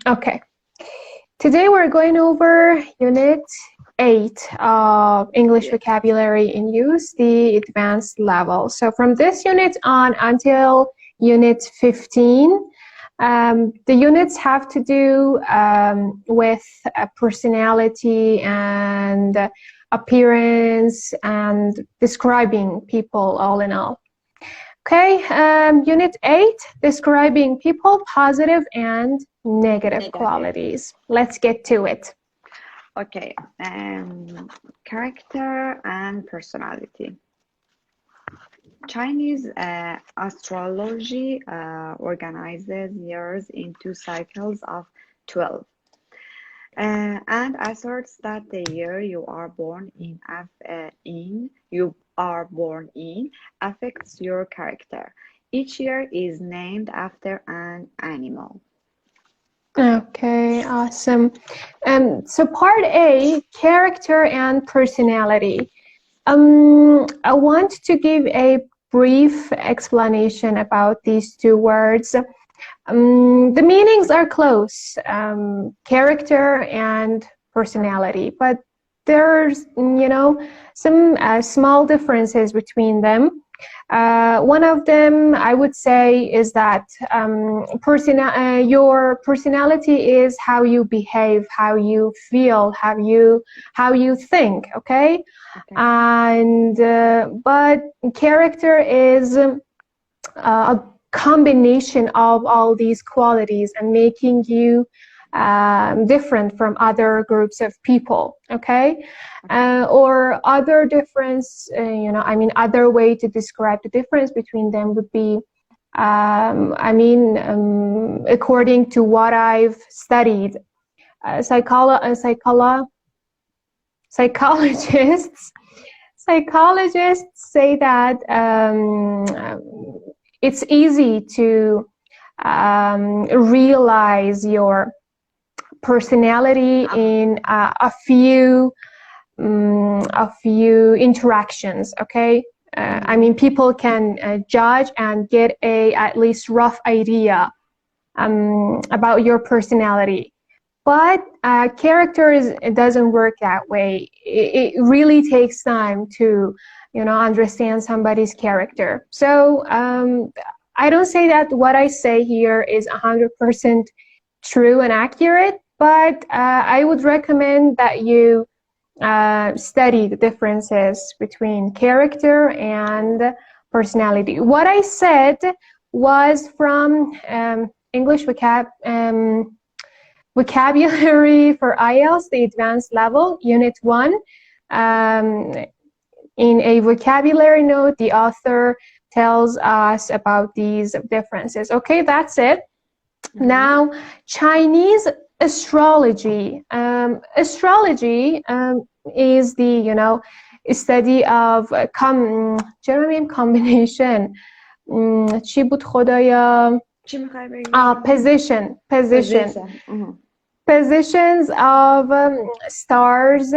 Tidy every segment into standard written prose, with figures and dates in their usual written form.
Okay. Today we're going over Unit 8 of English Vocabulary in Use, the advanced level. So from this unit on until Unit 15, the units have to do with personality and appearance and describing people all in all. Okay, Unit 8, describing people, positive and negative qualities. Let's get to it. Okay, character and personality. Chinese astrology organizes years into cycles of 12 and asserts that the year you are born in affects your character. Each year is named after an animal. Okay, awesome. So part A, character and personality. I want to give a brief explanation about these two words. The meanings are close, character and personality, but there's, some small differences between them. One of them, I would say, is that your personality is how you behave, how you feel, how you think. Okay. And but character is a combination of all these qualities and making you different from other groups of people, okay? Or other difference, other way to describe the difference between them would be, according to what I've studied, psychologists say that it's easy to realize your personality in a few interactions. Okay, people can judge and get a at least rough idea about your personality, but character it doesn't work that way. It really takes time to understand somebody's character. So I don't say that what I say here is 100% true and accurate, but I would recommend that you study the differences between character and personality. What I said was from English vocabulary for IELTS, the advanced level, Unit 1. In a vocabulary note, the author tells us about these differences. Okay, that's it. Now, Chinese astrology. Astrology is the study of combination. چی بود خدایا؟ Positions of stars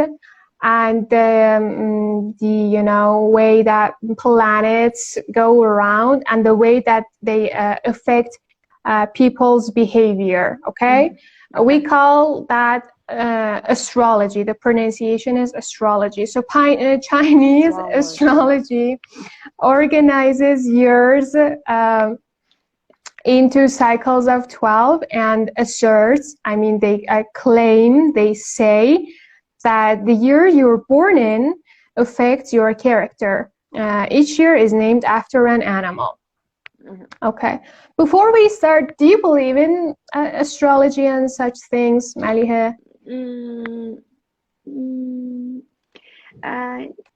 and the way that planets go around and the way that they affect people's behavior. Okay, we call that astrology. The pronunciation is astrology. So Chinese astrology organizes years into cycles of 12 and asserts, they claim, they say that the year you're born in affects your character. Each year is named after an animal. Okay. Before we start, do you believe in astrology and such things, Maliha?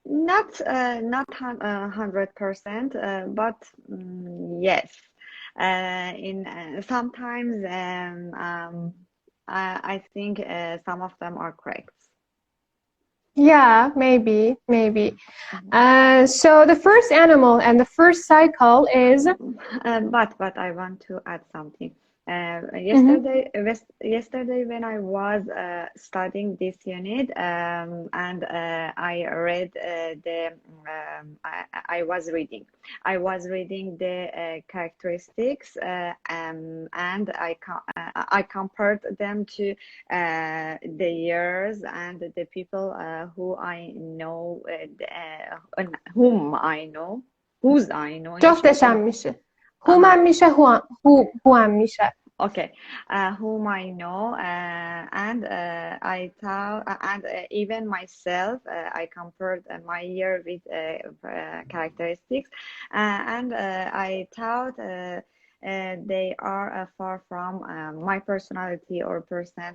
Not 100%, but yes. Sometimes I think some of them are correct. Yeah, maybe. So the first animal and the first cycle is... But I want to add something. Yesterday when I was studying this unit, and I read I was reading. I was reading the characteristics, and I compared them to the years and the people who I know, whom I know, whose I know. جفتش هم میشه. whom هم میشه who هم میشه. Okay, whom I know, and I thought, and even myself, I compared my year with characteristics, and I thought they are far from my personality or person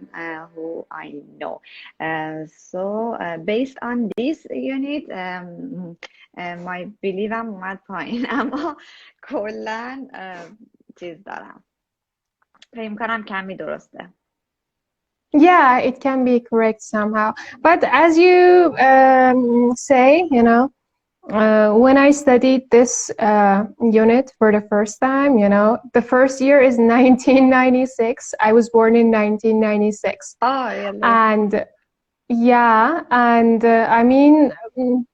who I know. So based on this unit, my beliefم اومد پایین، اما کلاً چیز دارم. فکر کنم کمی درسته. Yeah, it can be correct somehow. But as you say, you know, when I studied this unit for the first time, you know, the first year is 1996. I was born in 1996. Oh, really? And yeah, and I mean,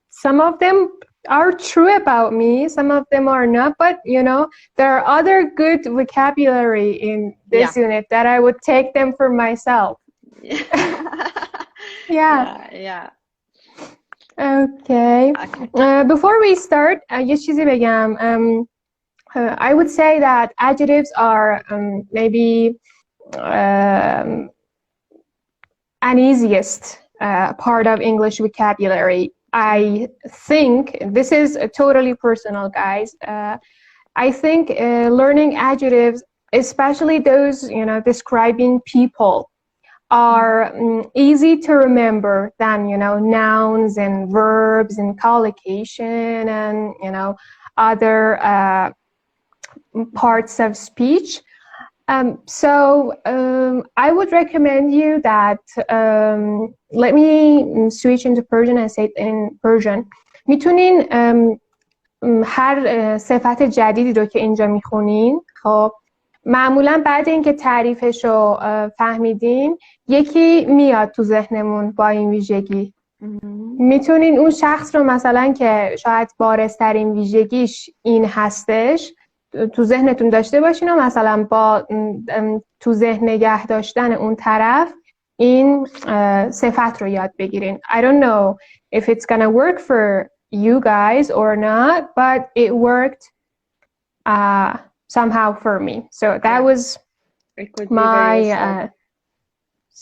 some of them are true about me, some of them are not, but you know, there are other good vocabulary in this unit that I would take them for myself. Yeah. Okay. Before we start, یه چیزی بگم. I would say that adjectives are maybe an easiest part of English vocabulary. I think, this is totally personal, guys. I think learning adjectives, especially those, you know, describing people, are easy to remember than, you know, nouns and verbs and collocation and, you know, other parts of speech. So I would recommend you that, let me switch into Persian and say it in Persian. میتونین هر صفت جدیدی رو که اینجا میخونین، خب معمولا بعد اینکه تعریفش رو فهمیدین یکی میاد تو ذهنمون با این ویژگی. میتونین اون شخص رو مثلا که شاید بارزترین ویژگیش این هستش تو ذهنتون داشته باشین و مثلا با تو ذهن نگه داشتن اون طرف این صفت رو یاد بگیرین. I don't know if it's gonna work for you guys or not, but it worked somehow for me. So that was my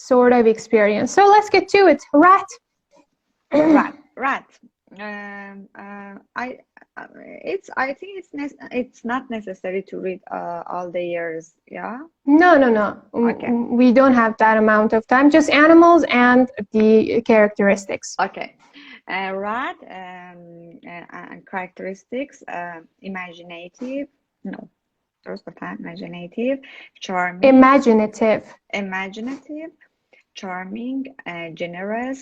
sort of experience. So let's get to it. Rat. I think it's not necessary to read all the years. Yeah. No. Okay. We don't have that amount of time. Just animals and the characteristics. Okay. Rat characteristics: imaginative. No. Imaginative, charming. Imaginative, charming, generous,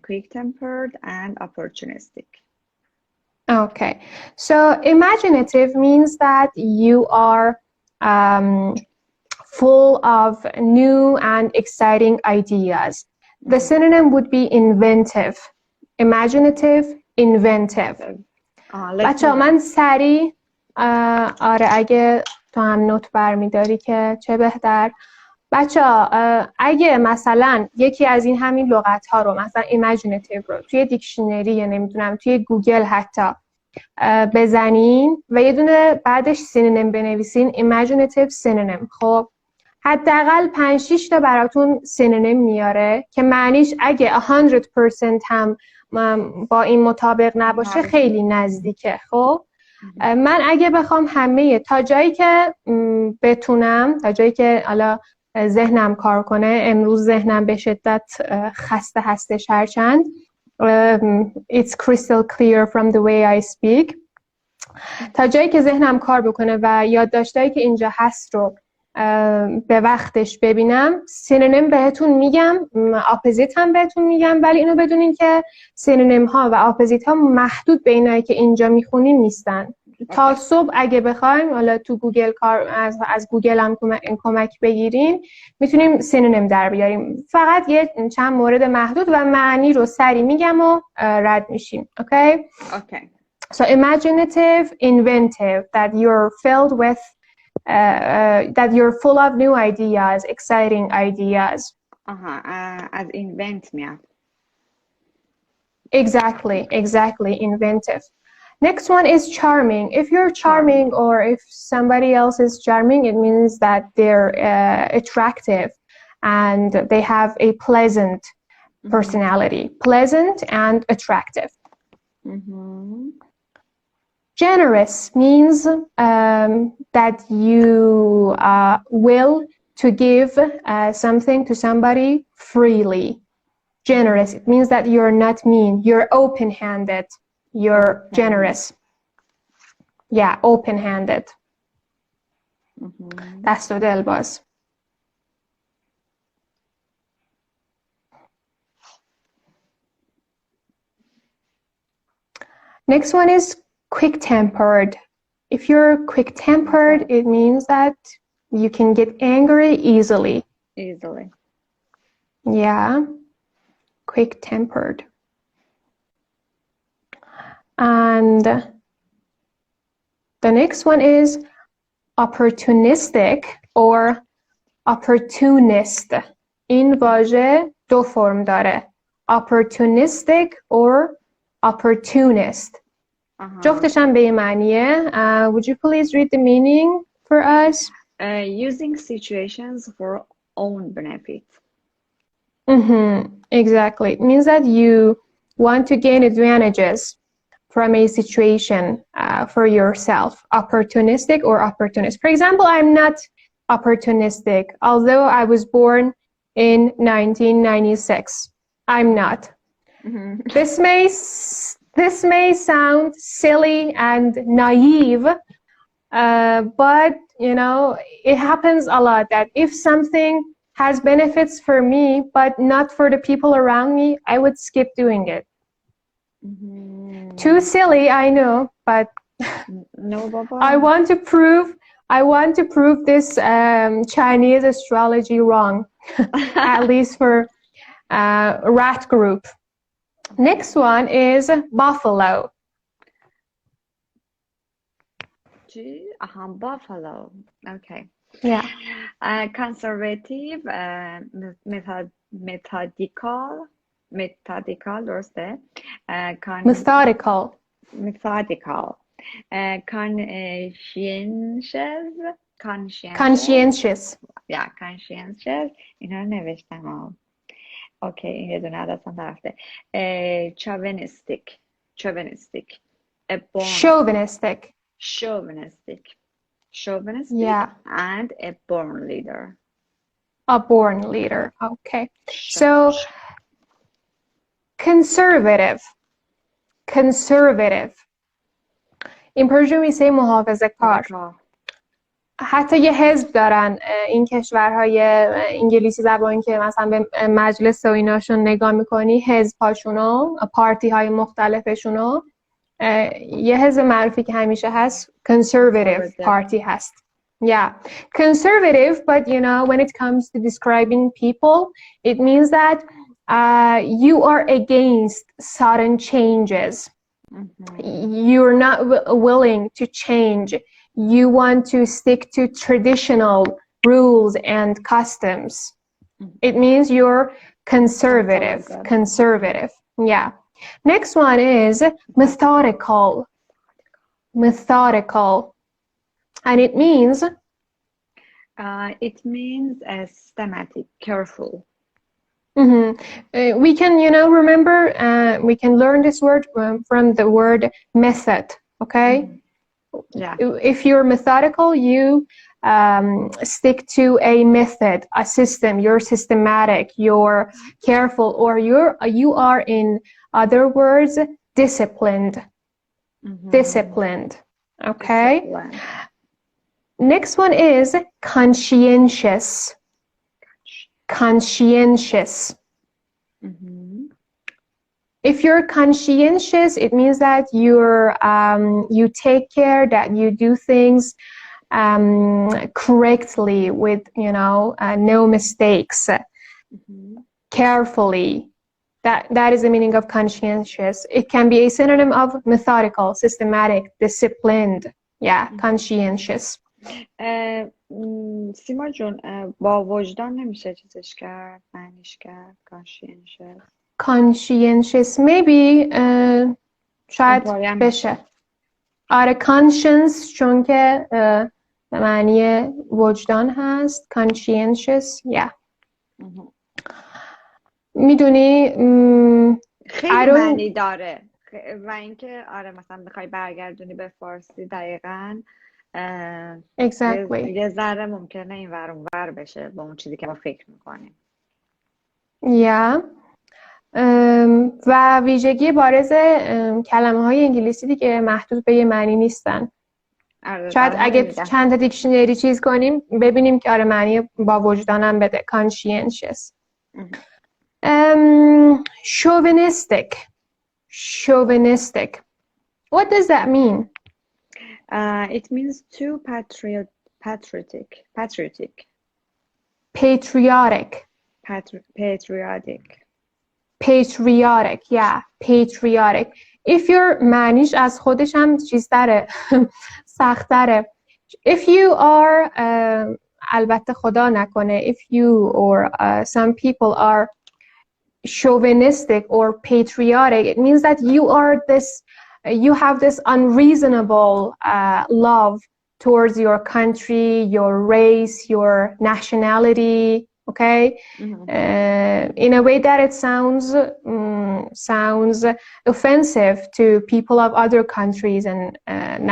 quick-tempered, and opportunistic. Okay, so imaginative means that you are full of new and exciting ideas. The synonym would be inventive. Imaginative, inventive. بچه من سریع آره اگه تو هم نوت برمیداری که چه بهتر. بچه اگه مثلا یکی از این همین لغت ها رو مثلا imaginative رو توی دیکشنری یا نمیدونم توی گوگل حتی بزنین و یه دونه بعدش سینونیم بنویسین imaginative synonym، خب حداقل 5-6 تا براتون سینونیم میاره که معنیش اگه 100% هم با این مطابق نباشه خیلی نزدیکه. خب من اگه بخوام همه تا جایی که بتونم، تا جایی که حالا ذهنم کار کنه، امروز ذهنم به شدت خسته هستش هرچند it's crystal clear from the way I speak، تا جایی که ذهنم کار بکنه و یادداشتایی که اینجا هست رو به وقتش ببینم سینونیم بهتون میگم، اپوزیت هم بهتون میگم، ولی اینو بدونین که سینونیم ها و اپوزیت ها محدود به اینایی که اینجا میخونین نیستن. تا صبح اگه بخوایم حالا تو گوگل کار از گوگل هم کمک بگیریم میتونیم سینونیم در بیاریم. فقط یه چند مورد محدود و معنی رو سری میگم و رد میشیم. اوکی؟ اوکی. So imaginative, inventive, that you're filled with that you're full of new ideas, exciting ideas. از invent میاد. Exactly, inventive. Next one is charming. If you're charming or if somebody else is charming, it means that they're attractive and they have a pleasant personality. Pleasant and attractive. Generous means that you will to give something to somebody freely. Generous, it means that you're not mean, you're open-handed, you're generous. Yeah, open-handed. دست و دل باز. Next one is quick-tempered. If you're quick-tempered, it means that you can get angry easily. Yeah. Quick-tempered. And the next one is opportunistic or opportunist. این واژه دو فرم داره. Opportunistic or opportunist. جفتش هم به این معنیه. Would you please read the meaning for us? Using situations for own benefit. Exactly. It means that you want to gain advantages from a situation for yourself. Opportunistic or opportunist. For example, I'm not opportunistic. Although I was born in 1996, I'm not. This may sound silly and naive, but you know, it happens a lot that if something has benefits for me but not for the people around me, I would skip doing it. Too silly, I know, but No, Baba. I want to prove this Chinese astrology wrong, at least for rat group. Next one is buffalo. Buffalo. Okay. Yeah. Conservative, methodical درسته. Methodical. Conscientious. Yeah, conscientious. اینا رو نوشتم. اوکی، این یه دونه دستم رفته. Chauvinistic. Chauvinistic, yeah. And a born leader. Okay. So, conservative. این پروژه میشه محافظه‌کار. حتی یه حزب دارن این کشورهای انگلیسی زبان که مثلا به مجلس و ایناشون نگاه میکنی، حزب‌هاشونو، پارتی‌های مختلفشونو، یه حزب معروفی که همیشه هست conservative party هست. Yeah, conservative, but you know, when it comes to describing people, it means that you are against sudden changes. You're not willing to change. You want to stick to traditional rules and customs. It means you're conservative. Yeah. Next one is methodical. And it means systematic, careful. We can, you know, remember, we can learn this word from the word method, okay? Yeah. If you're methodical, you stick to a method, a system, you're systematic, you're careful, or you are, in other words, disciplined. Okay? Next one is conscientious. If you're conscientious, it means that you take care that you do things correctly with, no mistakes, carefully. That is the meaning of conscientious. It can be a synonym of methodical, systematic, disciplined. Yeah, conscientious. سیما جون با وجدان نمیشه چیزش کرد معنیش کرد conscientious Conscientious maybe شاید بشه. آره conscience چون که به معنی وجدان هست. conscientious yeah. میدونی خیلی معنی داره و اینکه آره مثلا بخوای برگردونی به فارسی دقیقاً exactly. یه ذره ممکنه این ور اون ور بشه با اون چیزی که ما فکر میکنیم. yeah. و ویژگی بارز کلمه های انگلیسی دیگه محدود به یه معنی نیستن. شاید اگه چند تا دیکشنری چیز کنیم ببینیم که آره معنی با وجدانم بده. conscientious. Chauvinistic. What does that mean? It means too patriotic. Yeah, patriotic. If you're معنیش از خودش هم چیز داره سخت داره. If you are البته خدا نکنه if you or some people are chauvinistic or patriotic, it means that you have this unreasonable love towards your country, your race, your nationality, okay? In a way that it sounds offensive to people of other countries and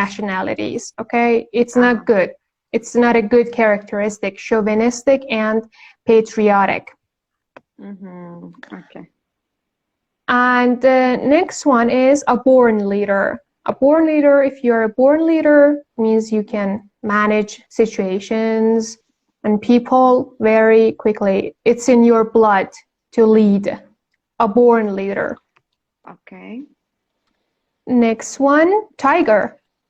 nationalities, okay? It's not good. It's not a good characteristic, chauvinistic and patriotic. Okay. And the next one is a born leader. A born leader, if you're a born leader, means you can manage situations and people very quickly. It's in your blood to lead. A born leader. Okay. Next one, tiger.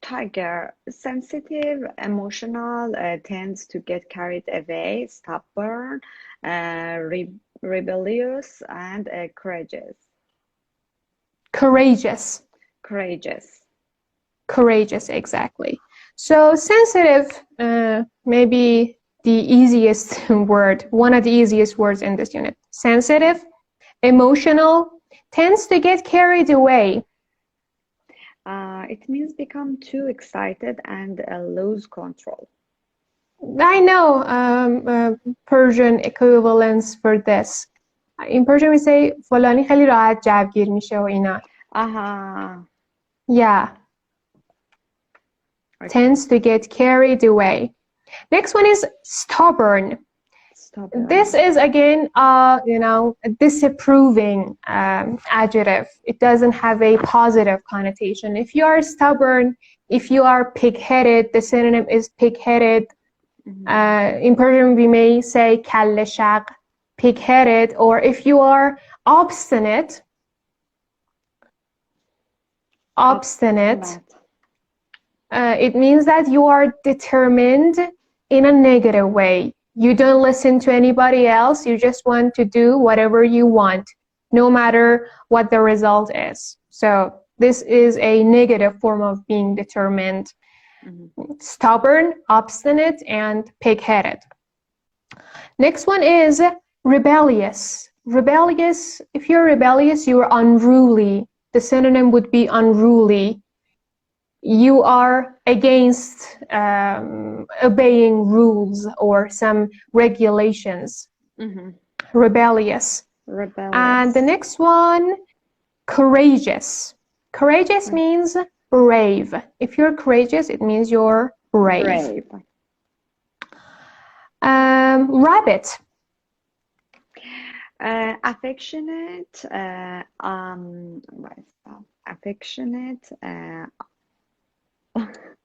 Tiger, sensitive, emotional, tends to get carried away, stubborn, rebellious, and courageous. Courageous, exactly. So sensitive, maybe the easiest word, one of the easiest words in this unit. Sensitive, emotional, tends to get carried away. It means become too excited and lose control. I know Persian equivalents for this. In Persian we say فلانی خیلی راحت جوگیر میشه و اینا. Yeah. Okay. Tends to get carried away. Next one is stubborn. This is again, a disapproving adjective. It doesn't have a positive connotation. If you are stubborn, if you are pig-headed, the synonym is pig-headed. In Persian, we may say kalle shaq, pig-headed, or if you are obstinate, it means that you are determined in a negative way. You don't listen to anybody else. You just want to do whatever you want, no matter what the result is. So this is a negative form of being determined. Stubborn, obstinate, and pig-headed. Next one is rebellious. Rebellious, if you're rebellious, you are unruly. The synonym would be unruly. You are against obeying rules or some regulations. Rebellious. And the next one, courageous. Courageous means brave. If you're courageous, it means you're brave. Rabbit. Affectionate,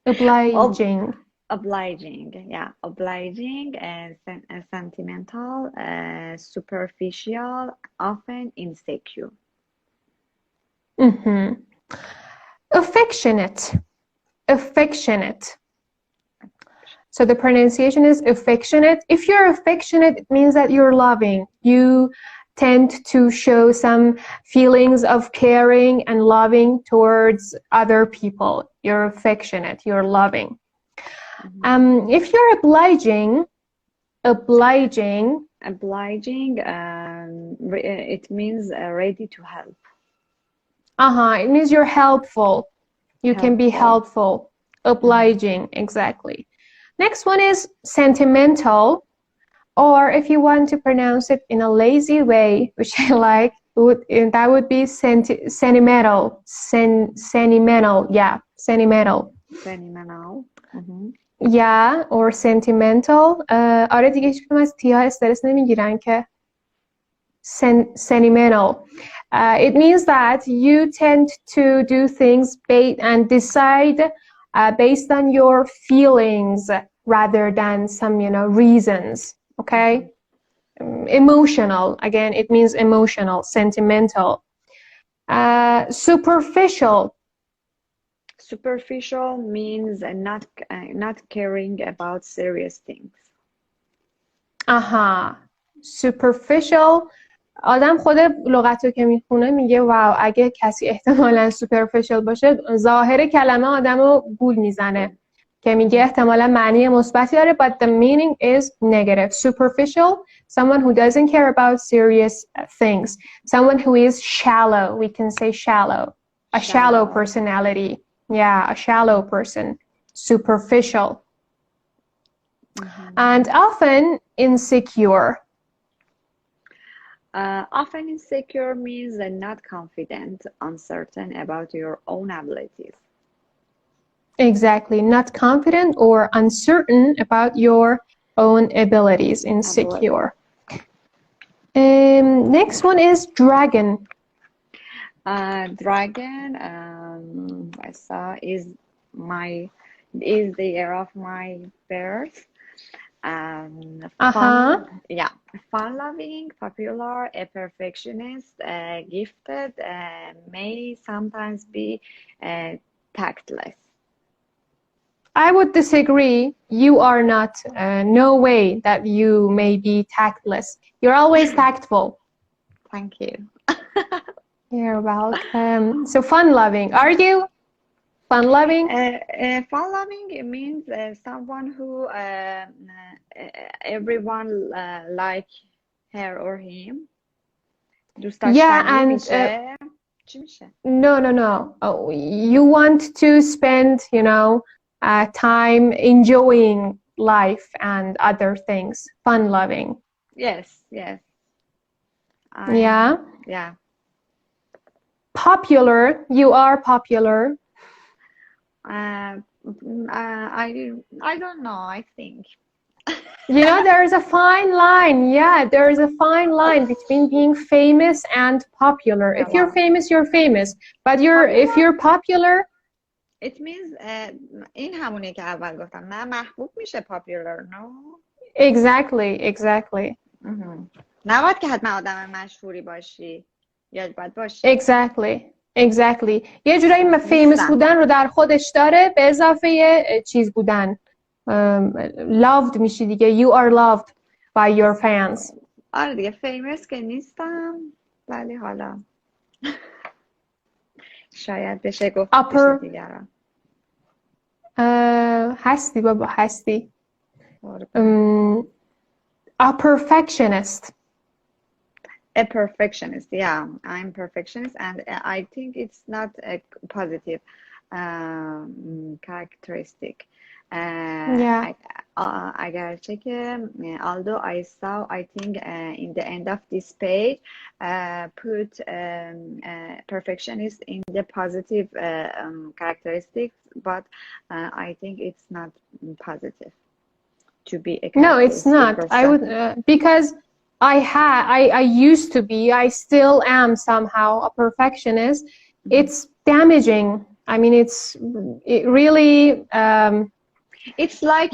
obliging. Obliging and sentimental, superficial, often insecure. Mhm. Affectionate. Affectionate. So the pronunciation is affectionate. If you're affectionate, it means that you're loving. You tend to show some feelings of caring and loving towards other people. You're affectionate, you're loving. If you're obliging, Obliging, it means ready to help. it means you're helpful. You can be helpful. Obliging, exactly. Next one is sentimental, or if you want to pronounce it in a lazy way, which I like, that would be sentimental. Sentimental, yeah, sentimental. Sentimental. Yeah, or sentimental. آره دیگه هیچ کدوم از تی‌ها استرس نمیگیرن که sentimental. It means that you tend to do things and decide based on your feelings rather than some, reasons. Okay? Emotional. Again, it means emotional, sentimental. Superficial. Superficial means not caring about serious things. Superficial. آدم خود لغت رو که میخونه میگه واو اگه کسی احتمالاً سوپرفیشال باشه ظاهر کلمه آدم رو گول میزنه که میگه احتمالاً معنی مثبتی داره but the meaning is negative. Superficial, someone who doesn't care about serious things. Someone who is shallow, we can say shallow. A shallow personality. Yeah, a shallow person. Superficial. And often insecure. Often insecure means not confident, uncertain about your own abilities. Exactly, not confident or uncertain about your own abilities, insecure. Next one is dragon. Dragon, I saw is the year of my birth. Fun-loving, popular, a perfectionist, gifted, may sometimes be tactless. I would disagree. You are not. No way that you may be tactless. You're always tactful. Thank you. You're welcome. So fun-loving. Are you fun-loving? Fun-loving means someone who everyone like her or him. No. Oh, you want to spend, time enjoying life and other things. Fun-loving. Yes. Yeah. Popular. You are popular. I don't know, I think. There is a fine line. Yeah, there is a fine line between being famous and popular. If you're famous, you're famous. But if you're popular, it means این همونه که اول گفتم نه محبوب میشه popular, no? Exactly. نباید که حتما آدم مشهوری باشی. یا باید باشی. Exactly. یه جورایی فیمس بودن رو در خودش داره به اضافه چیز بودن. Loved میشی دیگه. You are loved by your fans. آره دیگه فیمس که نیستم ولی حالا شاید بشه گفت بشه دیگران. هستی بابا هستی. A perfectionist. A perfectionist, yeah, I'm perfectionist, and I think it's not a positive characteristic. اگرچه که although I think in the end of this page put perfectionist in the positive characteristics, but I think it's not positive to be a no, it's not. I would because I used to be, I still am somehow a perfectionist. It's damaging. I mean, it really it's like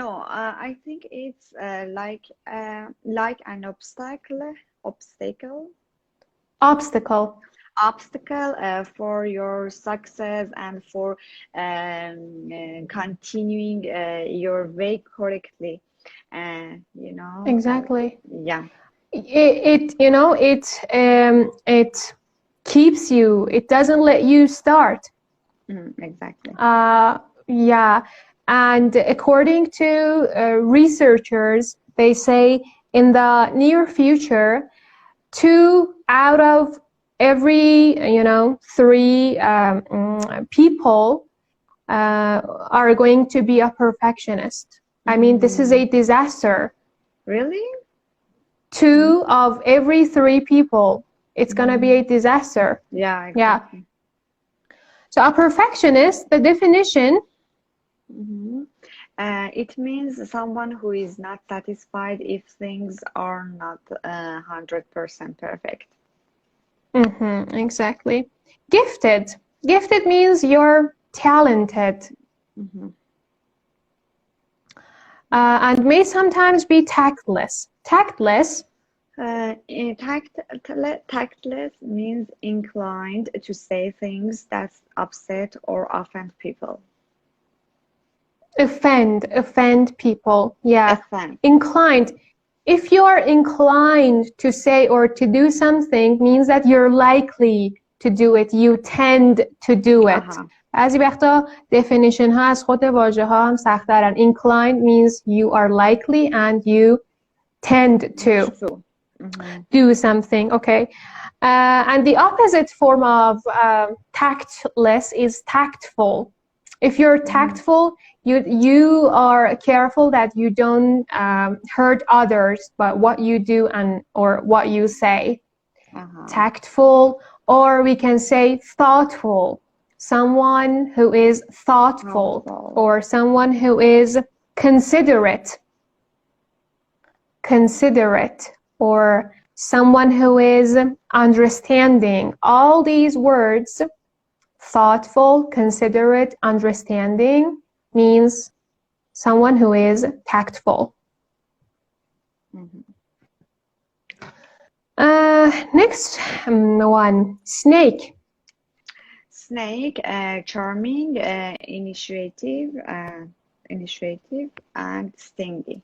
no, I think it's like an obstacle. Obstacle. Obstacle for your success and for continuing your way correctly. You know, Exactly. yeah. It keeps you. It doesn't let you start. Exactly. Yeah, and according to researchers, they say in the near future, 2 out of every, 3 people are going to be a perfectionist. I mean, this is a disaster. Really? 2 of every 3 people, it's gonna be a disaster. Yeah, Yeah. exactly. So a perfectionist, the definition, It means someone who is not satisfied if things are not 100% perfect. exactly. Gifted. Gifted means you're talented. And may sometimes be tactless. Tactless, Tactless means inclined to say things that upset or offend people. offend people. Yeah. Offend. Inclined. If you are inclined to say or to do something, means that you're likely to do it. You tend to do it. بعضی وقتا definition ها از خود واژه ها هم سخت‌ترن. Inclined means you are likely and you tend to do something. Okay. And the opposite form of tactless is tactful. If you're tactful, you are careful that you don't hurt others by what you do and or what you say. Tactful, or we can say thoughtful. Someone who is thoughtful, or someone who is considerate. Considerate, or someone who is understanding. All these words, thoughtful, considerate, understanding, means someone who is tactful. Next one, snake. Snake, charming, initiative, and stingy.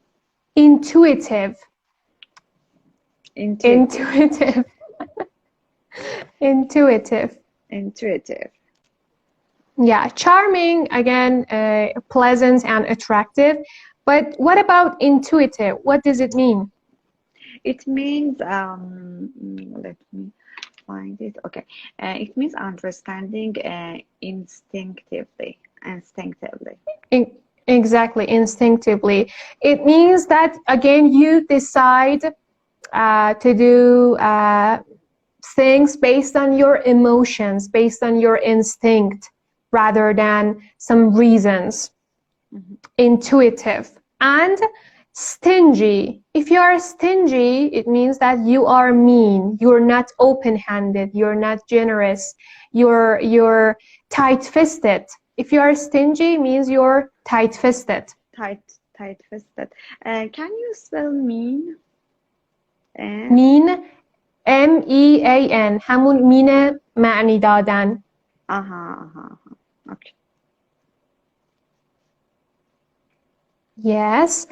Intuitive. Intuitive. Intuitive. Intuitive. Yeah, charming, again, pleasant and attractive. But what about intuitive? What does it mean? It means, let me find it. Okay. It means understanding instinctively. Exactly, instinctively. It means that, again, you decide to do things based on your emotions, based on your instinct, rather than some reasons. Intuitive. And stingy. If you are stingy, it means that you are mean. You're not open-handed. You're not generous. You're tight-fisted. If you are stingy, it means you're tight-fisted. Tight-fisted. Can you spell mean? mean, MEAN. همون mean معنی دادن. Okay. Yes.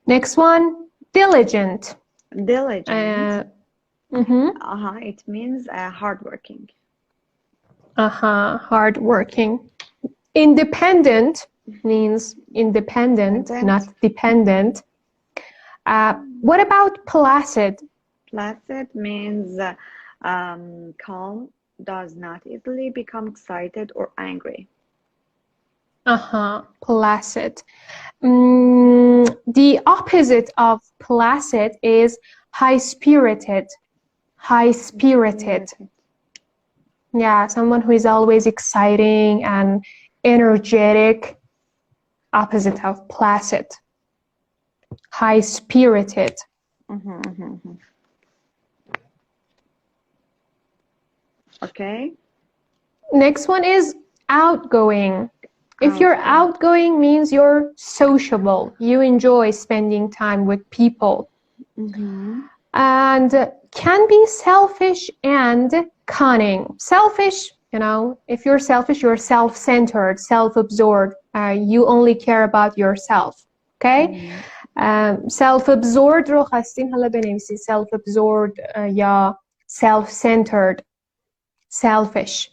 Next one, diligent. Diligent. It means hardworking. Hardworking. Independent means independent, not dependent. What about placid? Placid means calm, does not easily become excited or angry. Placid. The opposite of placid is high-spirited. High-spirited. Yeah, someone who is always exciting and energetic. Opposite of placid. High-spirited. Okay. Next one is outgoing. If you're outgoing, means you're sociable. You enjoy spending time with people. and can be selfish and cunning. Selfish, you know, if you're selfish, you're self-centered, self-absorbed. You only care about yourself. Okay? Self-absorbed رو خواستین حالا بنویسید. Self-absorbed یا self-centered, selfish.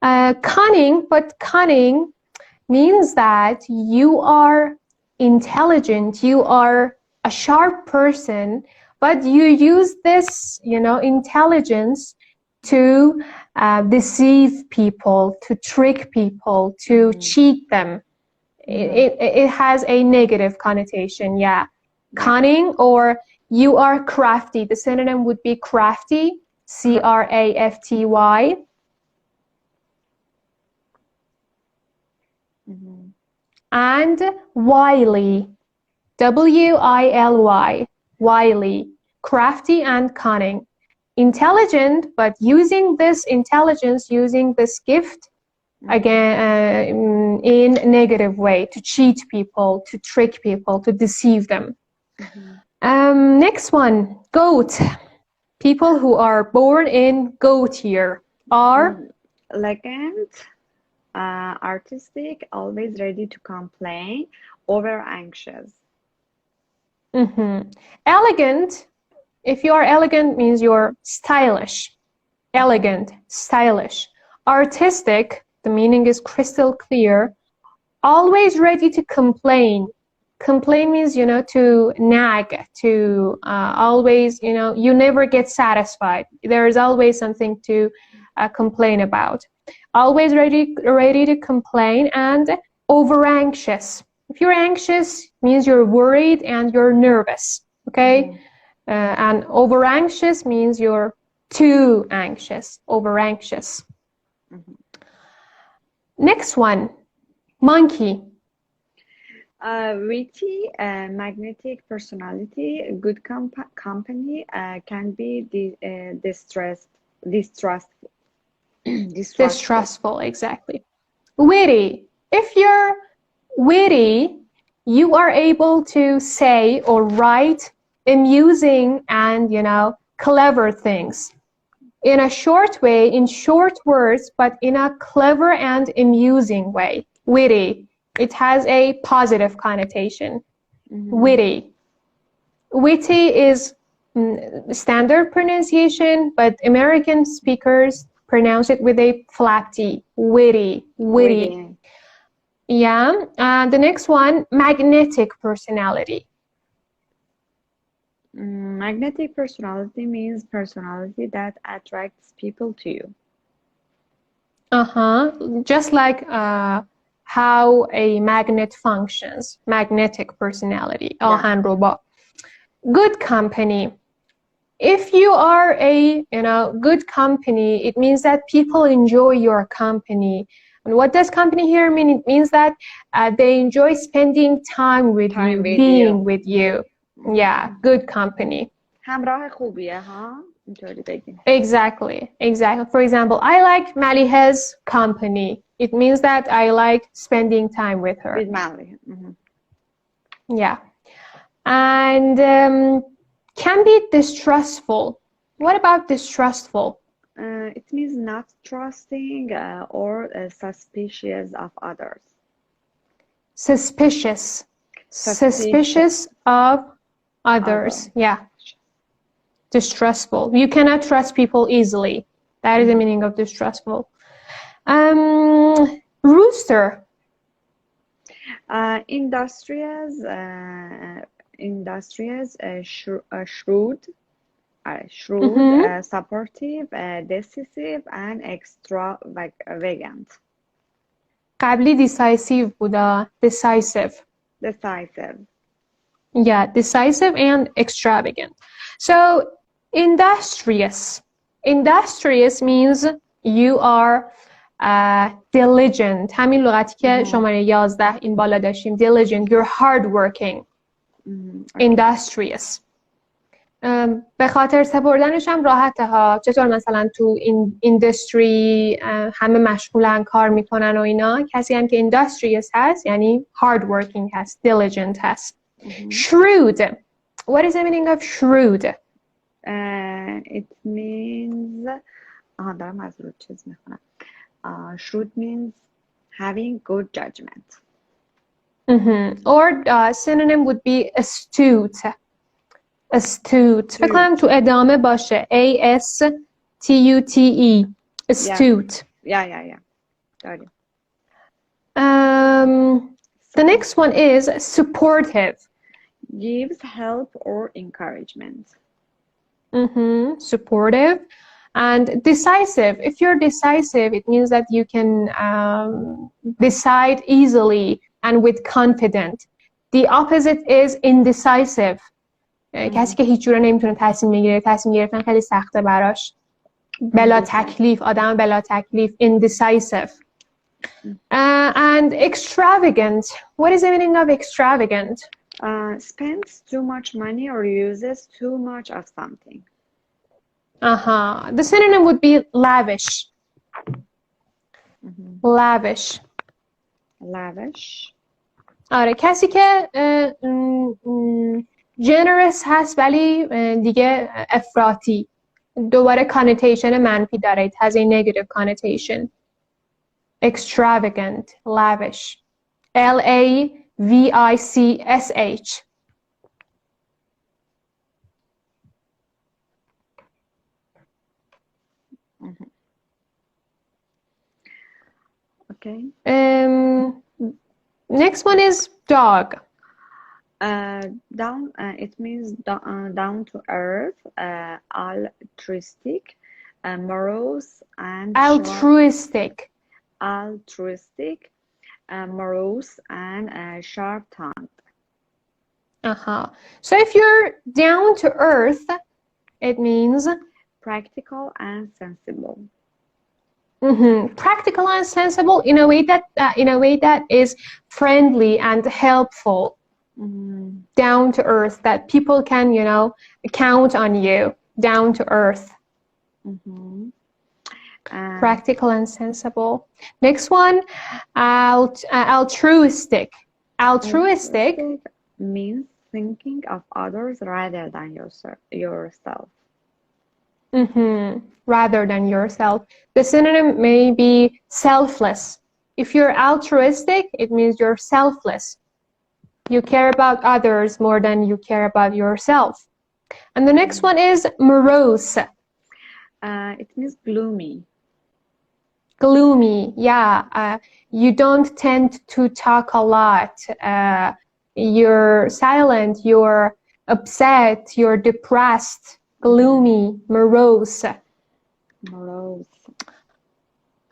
Cunning, but cunning means that you are intelligent, you are a sharp person, but you use this, you know, intelligence to deceive people, to trick people, to cheat them. It has a negative connotation, yeah. Cunning, or you are crafty. The synonym would be crafty, C-R-A-F-T-Y. And wily, W-I-L-Y, wily, crafty and cunning. Intelligent, but using this intelligence, using this gift, again, in a negative way, to cheat people, to trick people, to deceive them. Next one, goat. People who are born in goat year are elegant, artistic, always ready to complain, over anxious. Elegant, if you are elegant, means you're stylish. Elegant, stylish. Artistic, the meaning is crystal clear. Always ready to complain. Complain means, you know, to nag, to always, you know, you never get satisfied. There is always something to complain about. Always ready to complain, and over anxious. If you're anxious, means you're worried and you're nervous, okay? And over anxious means you're too anxious, over anxious. Next one, monkey. Witty, magnetic personality, good company, can be distrustful, exactly. Witty. If you're witty, you are able to say or write amusing and, you know, clever things in a short way, in short words, but in a clever and amusing way. Witty. It has a positive connotation. Witty. Witty is standard pronunciation, but American speakers pronounce it with a flat T. Witty. Witty. Yeah. The next one, magnetic personality. Magnetic personality means personality that attracts people to you. Just like how a magnet functions. Magnetic personality. Good company. If you are a, you know, good company, it means that people enjoy your company. And what does company here mean? It means that they enjoy spending time with you, being with you. Yeah, good company. همراه خوبیه ها؟ اینطوری بگیم. Exactly. For example, I like Maliha's company. It means that I like spending time with her. With Maliha. Yeah. And can be distrustful. What about distrustful? It means not trusting or suspicious of others. Suspicious of others. Yeah. Distrustful. You cannot trust people easily. That is the meaning of distrustful. Rooster. Industrious, shrewd, supportive, decisive, and extravagant. قبلی decisive بودا. Decisive. Yeah, decisive and extravagant. So, industrious. Industrious means you are diligent. همین لغتی که شماره 11 این بالا داشتیم. Diligent, you're hardworking. Industrious. به خاطر سپردنش هم راحته ها. چطور مثلا تو این ایندستری همه مشغولن کار میکنن و اینا. کسی هم که industrious هست یعنی hardworking هست. Diligent هست. Shrewd. What is the meaning of shrewd? It means دارم از رو چیز میخونم. Shrewd means having good judgment. Or synonym would be astute. Astute. فکر کنم تو ادامه باشه. A-S-T-U-T-E. Astute. Yeah. Got it. The next one is supportive. Gives help or encouragement. Supportive. And decisive. If you're decisive, it means that you can decide easily and with confidence. The opposite is indecisive. کسی که هیچ جوره نمیتونه تصمیم بگیره. تصمیم گرفتن خیلی سخته براش. بلا تکلیف. آدم بلا تکلیف. Indecisive. And extravagant. What is the meaning of extravagant? Spends too much money or uses too much of something. The synonym would be lavish. Lavish. آره کسی که generous هست ولی دیگه افراطی. دوباره connotation منفی داره. It has a negative connotation. Extravagant, lavish. L-A-V-I-C-S-H. Okay. Next one is dog. It means down to earth, altruistic, morose, and morose, and sharp-tongued. So if you're down to earth, it means practical and sensible. Practical and sensible in a way that is friendly and helpful. Down to earth, that people can, count on you. Down to earth. Practical and sensible. Next one, altruistic. Altruistic means thinking of others rather than yourself. Rather than yourself. The synonym may be selfless. If you're altruistic, it means you're selfless. You care about others more than you care about yourself. And the next one is morose. It means gloomy. Gloomy, yeah. You don't tend to talk a lot. You're silent, you're upset, you're depressed. Gloomy, morose.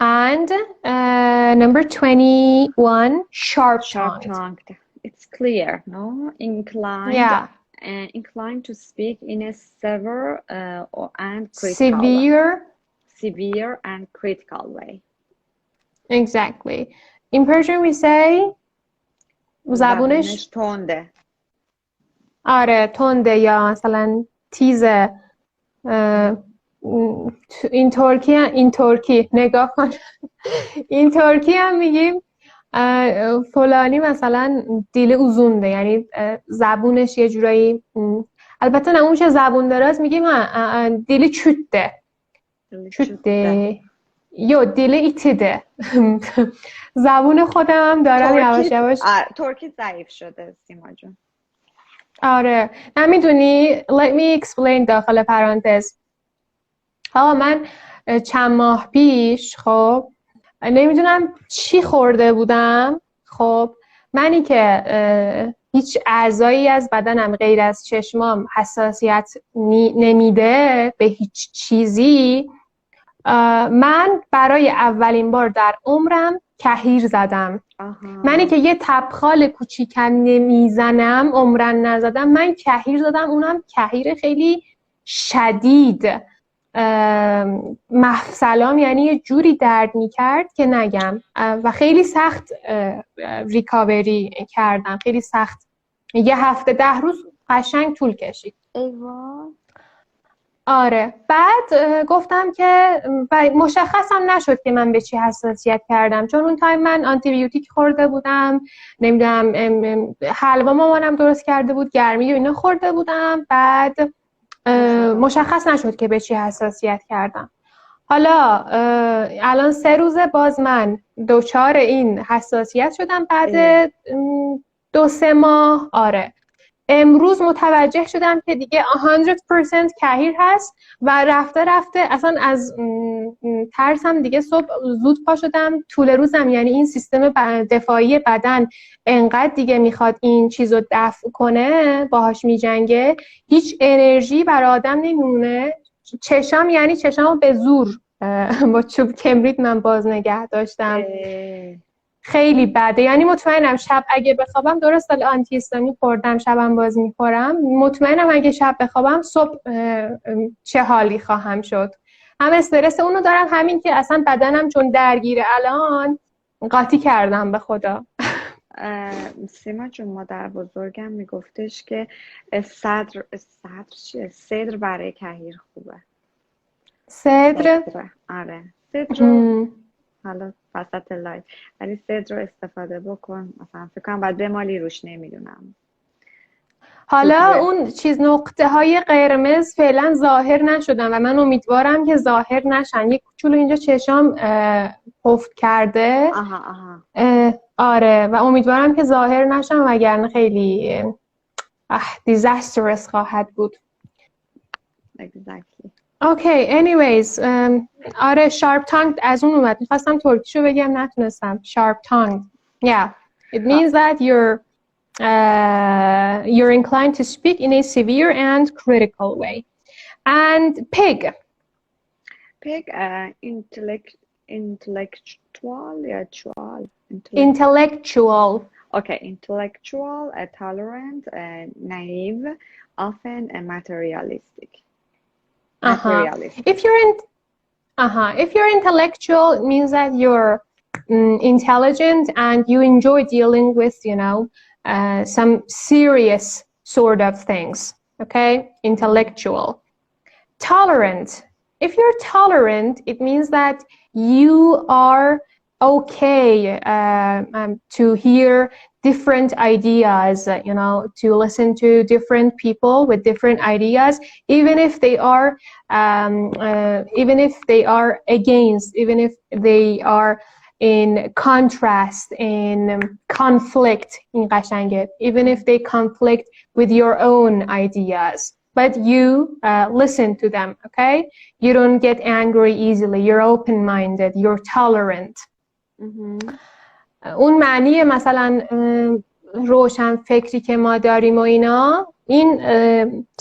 And number 21, sharp-tongued. It's clear, no? Inclined. Yeah. Inclined to speak in a severe and critical severe and critical way. Exactly. In Persian we say زبونش تنده. آره تنده یا مثلا تیزه. این ترکی نگاه کن. این ترکی هم میگیم فلانی مثلا دیل اوزونده، یعنی زبونش یه جورایی، البته نه اون چه زبون دراز میگیم دیل چوته یا دیل ایتیده. زبون خودم هم دارم یواش یواش. ترکی ضعیف شده سیما جون. آره نمیدونی. Let me explain داخل پرانتز. من چند ماه پیش خب نمیدونم چی خورده بودم. خب منی که هیچ اعضایی از بدنم غیر از چشمام حساسیت نمیده به هیچ چیزی، من برای اولین بار در عمرم کحیر زدم. منی که یه تبخال کوچیکن نمیزنم، عمرن نزدم، من کحیر زدم، اونم کحیر خیلی شدید. مفصلام یعنی یه جوری درد میکرد که نگم و خیلی سخت ریکاوری کردم. خیلی سخت، 1 هفته 10 روز قشنگ طول کشید. آره بعد گفتم که مشخص هم نشد که من به چی حساسیت کردم، چون اون تایم من آنتی بیوتیک خورده بودم، نمیدونم حلوا مامانم درست کرده بود، گرمی و اینا خورده بودم، بعد مشخص نشد که به چی حساسیت کردم. حالا الان 3 روزه باز من دچار این حساسیت شدم بعد 2-3 ماه. آره امروز متوجه شدم که دیگه 100% کهیر هست و رفته رفته اصلا از ترسم دیگه صبح زود پا شدم طول روزم، یعنی این سیستم دفاعی بدن انقدر دیگه میخواد این چیزو دفع کنه، باهاش میجنگه، هیچ انرژی برای آدم نمیمونه. چشم یعنی چشمو به زور با چوب کمبریت من باز نگه داشتم. خیلی بده، یعنی مطمئنم شب اگه بخوابم، درست آنتی هیستامین خوردم شبم باز میخورم، مطمئنم اگه شب بخوابم صبح چه حالی خواهم شد. هم استرس اونو دارم، همین که اصلا بدنم چون درگیره الان قاطی کردم به خدا. سیما جون مادر بزرگم میگفتش که صدر برای کهیر خوبه. صدر؟ آره صدر رو حالا وسط لایف، ولی صدر رو استفاده بکن، مثلا فکر کنم باید بمالی روش، نمیدونم. حالا اون چیز نقطه های قرمز فعلا ظاهر نشدن و من امیدوارم که ظاهر نشن. یک کوچولو اینجا چشام پفت کرده. آره و امیدوارم که ظاهر نشن وگرنه خیلی disastrous خواهد بود. Exactly. Okay, anyways, آره sharp tongued از اون اومد. میخواستم ترکیشو بگم نتونستم. Sharp tongued. Yeah, it means that you're inclined to speak in a severe and critical way. And pig. Pig, intellectual. Okay, intellectual, tolerant, naive, often materialistic. If you're intellectual, it means that you're intelligent and you enjoy dealing with, some serious sort of things. Okay, intellectual. Tolerant. If you're tolerant, it means that you are okay to hear different ideas, to listen to different people with different ideas, even if they are against, even if they are in contrast, in conflict, even if they conflict with your own ideas. But you listen to them, okay? You don't get angry easily. You're open-minded. You're tolerant. اون معنی مثلا روشن فکری که ما داریم و اینا، این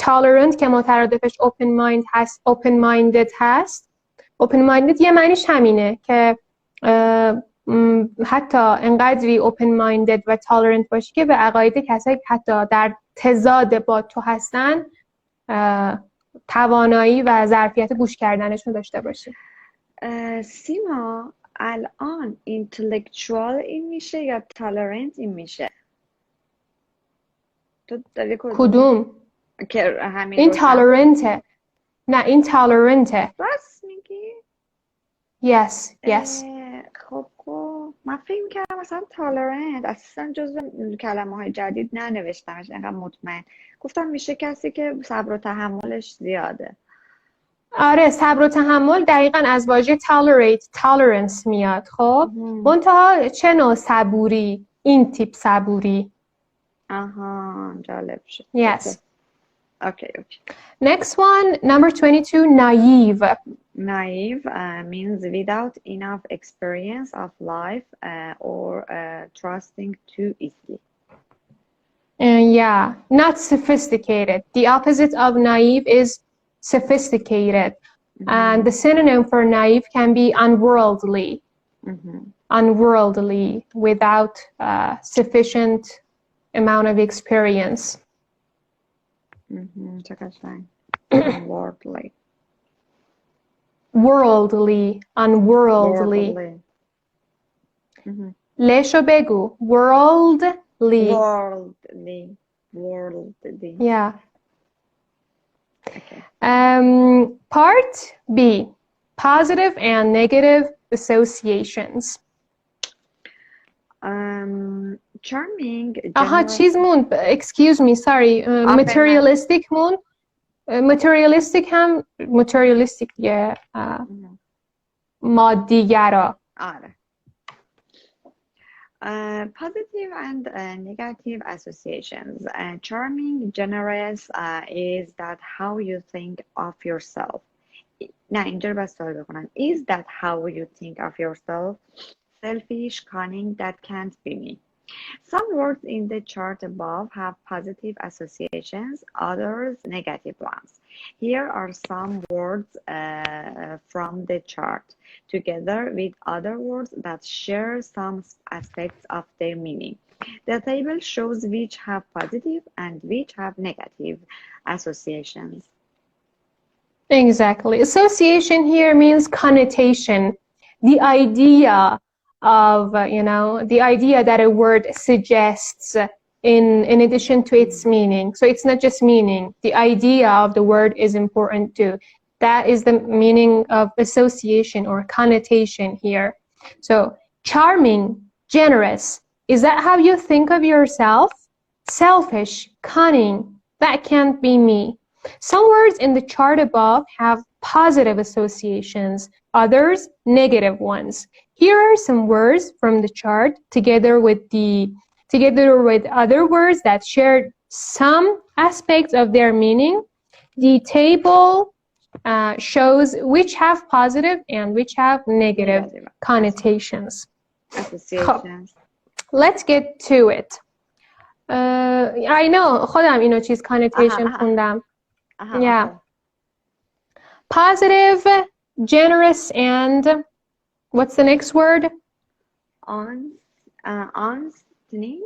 tolerant که مترادفش open-minded هست. open-minded یه معنیش همینه که حتی انقدری open-minded و tolerant باشی که به عقاید کسایی که حتی در تضاد با تو هستن توانایی و ظرفیت گوش کردنشون داشته باشی. سیما الان اینتלקچوال این میشه یا تالرنت این میشه؟ تو داری کدوم؟ که همین این تالرنته. نه این تالرنته. راست میگی؟ yes. خب من فکر می‌کردم مثلا تالرنت اصلا جزو کلمه های جدید ننوشتمش، انقدر مطمئن گفتم میشه کسی که صبر و تحملش زیاده. آره صبر و تحمل دقیقاً از واژه tolerance میاد. خب منتها چه نوع صبوری؟ این تیپ صبوری. جالب شد. Yes. Okay. Next one, number 22, naive. Naive means without enough experience of life or trusting too easily. Yeah, not sophisticated. The opposite of naive is sophisticated. And the synonym for naive can be unworldly. Unworldly, without sufficient amount of experience. Unworldly. Unworldly. لشو بگو. Worldly. Worldly. Yeah. Okay. Part B, positive and negative associations. Charming, آها generous. چیز موند excuse me sorry materialistic موند materialistic هم materialistic دیگه مادیگرا. آره. Positive and negative associations. Charming, generous is that how you think of yourself. نه اینجا رو بس سوال بکنم. Is that how you think of yourself? Selfish, cunning, that can't be me. Some words in the chart above have positive associations, others negative ones. Here are some words from the chart, together with other words that share some aspects of their meaning. The table shows which have positive and which have negative associations. Exactly. Association here means connotation. The idea of, the idea that a word suggests in addition to its meaning. So it's not just meaning. The idea of the word is important too. That is the meaning of association or connotation here. So charming, generous. Is that how you think of yourself? Selfish, cunning. That can't be me. Some words in the chart above have positive associations, others negative ones. Here are some words from the chart together with other words that share some aspects of their meaning. The table shows which have positive and which have negative connotations. Associations. Let's get to it. I know خودم اینو چیز connotation خوندم. Yeah. Okay. Positive, generous, and what's the next word? Unstinning.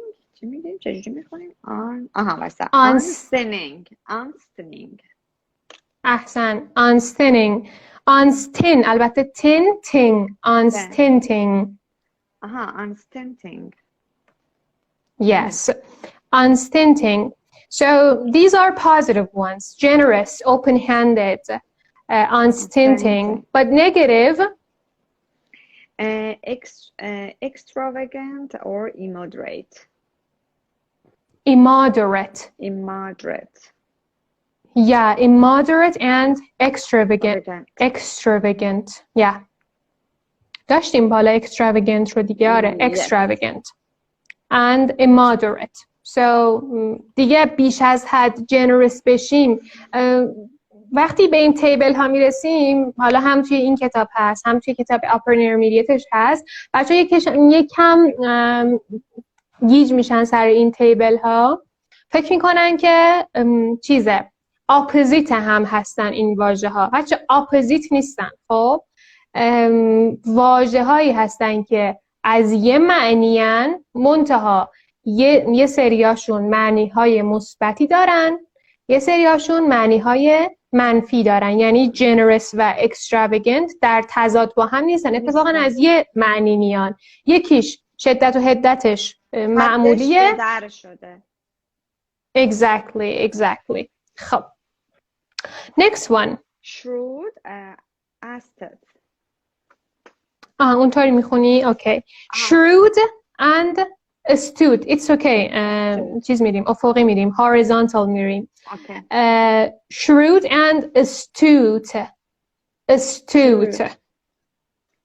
چجوری میخونیم؟ واسه. Unstinning. احسن. Unstinning. Unstin. البته tin. Unstinting. Unstinting. Yes. Unstinting. So these are positive ones. Generous, open-handed, unstinting. But negative? Extravagant or immoderate? Immoderate. Yeah, immoderate and extravagant. Extravagant. Yeah. داشتیم بالا extravagant رو دیگه آره. Extravagant. And immoderate. So دیگه بیش از حد generous بشیم. وقتی به این تیبل ها میرسیم، حالا هم توی این کتاب هست، هم توی کتاب upper intermediateش هست، بچه یکم گیج میشن سر این تیبل ها. فکر میکنن که چیزه اپوزیت هم هستن این واژه ها. بچه اپوزیت نیستن. خب واژه هایی هستن که از یه معنیان منتها یه سریاشون معنی های مثبتی دارن، یه سریاشون معنی های منفی دارن. یعنی generous و extravagant در تضاد با هم نیستن، اتفاقا از یه معنی میان. یکیش شدت و حدتش معمولیه. در شده. Exactly. خب next one. Shrewd, astute. اونطوری میخونی؟ اوکی. Shrewd and astute. It's okay. چیز میریم افقی میریم. Horizontal میریم. Okay. Shrewd and astute.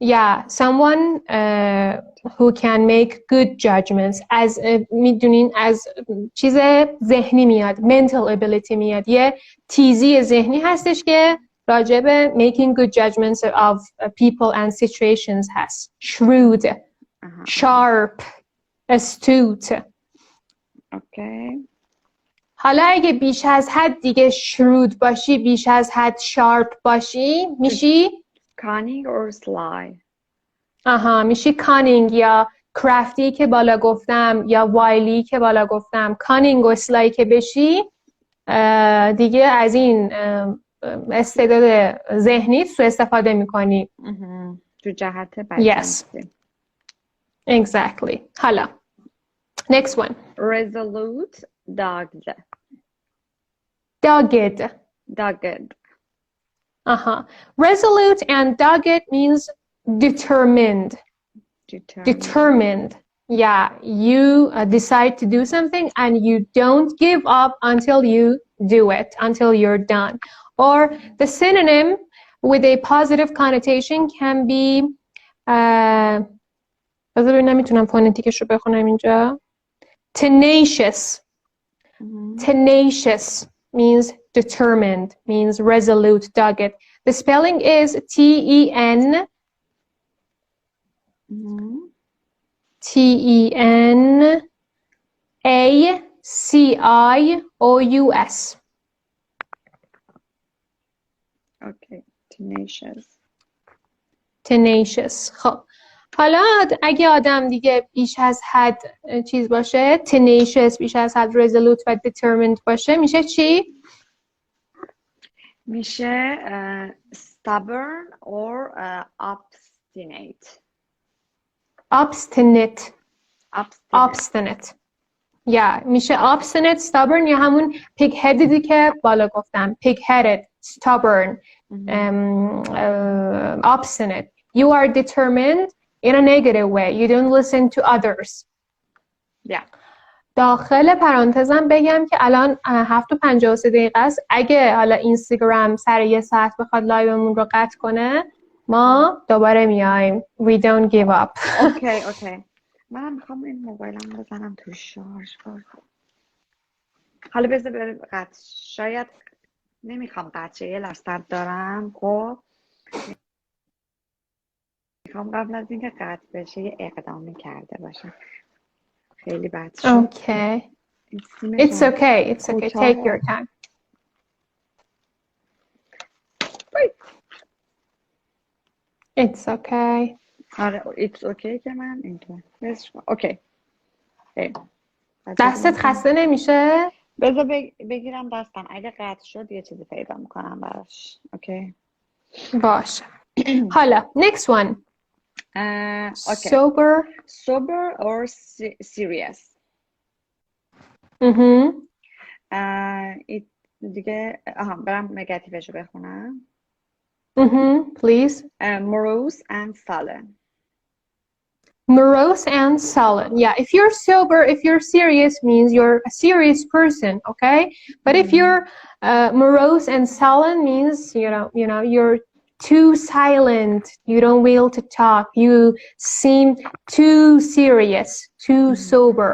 Yeah, someone who can make good judgments. از میدونین از چیز ذهنی میاد. Mental ability میاد. یه تیزی ذهنی هستش که راجع به making good judgments of people and situations هست. Shrewd, sharp, astute. Okay. حالا اگه بیش از حد دیگه shrewd باشی، بیش از حد sharp باشی، میشی cunning or sly. میشی cunning یا crafty که بالا گفتم یا wily که بالا گفتم. cunning و sly که بشی دیگه از این استعداد ذهنی سوء استفاده میکنی. تو جهت بدشانسی. Yes. Exactly. حالا next one. Resolute, dogged. dogged. Resolute and dogged means determined. Determined. Yeah, you decide to do something and you don't give up until you do it, until you're done. Or the synonym with a positive connotation can be بذار نمیتونم فونتیکش رو بخونم اینجا. Tenacious. Tenacious means determined, means resolute, dogged. The spelling is T-E-N T-E-N-A-C-I-O-U-S. Okay, tenacious. Tenacious. خب حالا اگه آدم دیگه بیش از حد چیز باشه tenacious، بیش از حد resolute و determined باشه میشه چی؟ میشه stubborn or obstinate. Obstinate. Yeah, میشه obstinate, stubborn یا همون pig-headedی که بالا گفتم. Pig-headed, stubborn, obstinate. You are determined in a negative way. You don't listen to others. Yeah. داخل پرانتزم بگم که الان 7:53 است. اگه حالا اینستاگرام سر 1 ساعت بخواد لایومون رو قطع کنه ما دوباره میایم. We don't give up. اوکی. منم میخوام این موبایلم بزنم تو شارژ. حالا بذار قطع. شاید نمیخوام قطع، یه لحظه دارم. خب میخوام قبل از اینکه قطع بشه یه اقدامی کرده باشم. خیلی بد شد. Okay. It's okay. Take your time. It's okay. آره it's okay که من اینطور. اوکی. دستت خسته نمیشه؟ بذار بگیرم دستم. اگه قطع شد یه چیزی پیدا میکنم براش. اوکی. باشه. حالا next one. Okay. Sober or serious. دیگه برم نگاتیوش رو بخونم. Please. Morose and sullen. Morose and sullen. Yeah, if you're sober, if you're serious, means you're a serious person, okay? But if you're morose and sullen, means you know you're too silent. You don't will to talk. You seem too serious, too sober.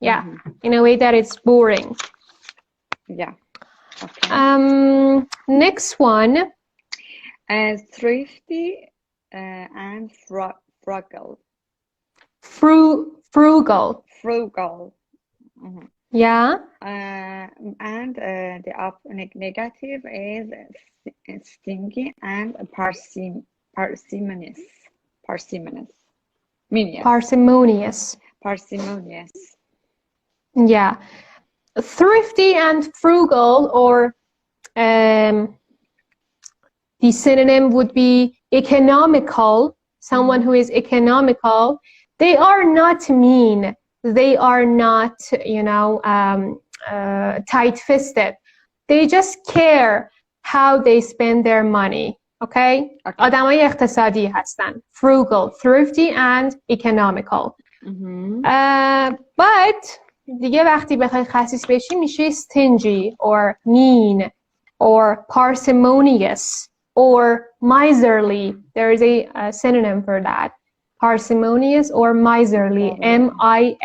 Yeah, in a way that it's boring. Yeah. Okay. Next one. Thrifty and frugal. Frugal. Yeah. And the negative is stingy and parsimonious. Yeah. Thrifty and frugal, or the synonym would be economical. Someone who is economical. They are not mean. They are not, tight-fisted. They just care how they spend their money. Okay? آدمای اقتصادی هستن. Frugal, thrifty, and economical. But دیگه وقتی بخوای خسیس بشی میشه stingy or mean or parsimonious or miserly. There is a synonym for that. Parsimonious or miserly. M-I-S-E-R-L-Y.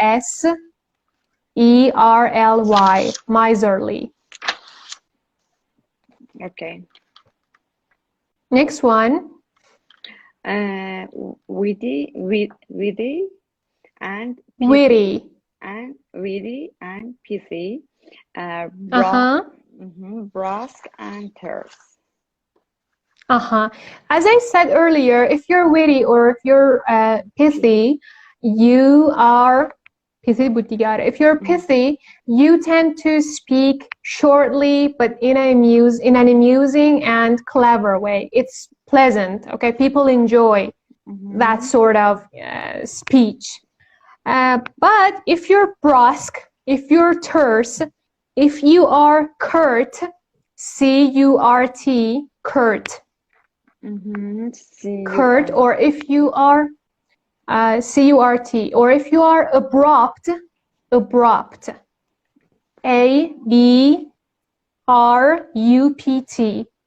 Miserly. Okay. Next one. Witty and pithy. Brusque and terse. As I said earlier, if you're witty or if you're pithy, you are pithy. If you're pithy, you tend to speak shortly, but in an amusing and clever way. It's pleasant. Okay, people enjoy that sort of speech. But if you're brusque, if you're terse, if you are curt, C-U-R-T, curt. Curt, or if you are C-U-R-T, or if you are abrupt, abrupt. A-B-R-U-P-T,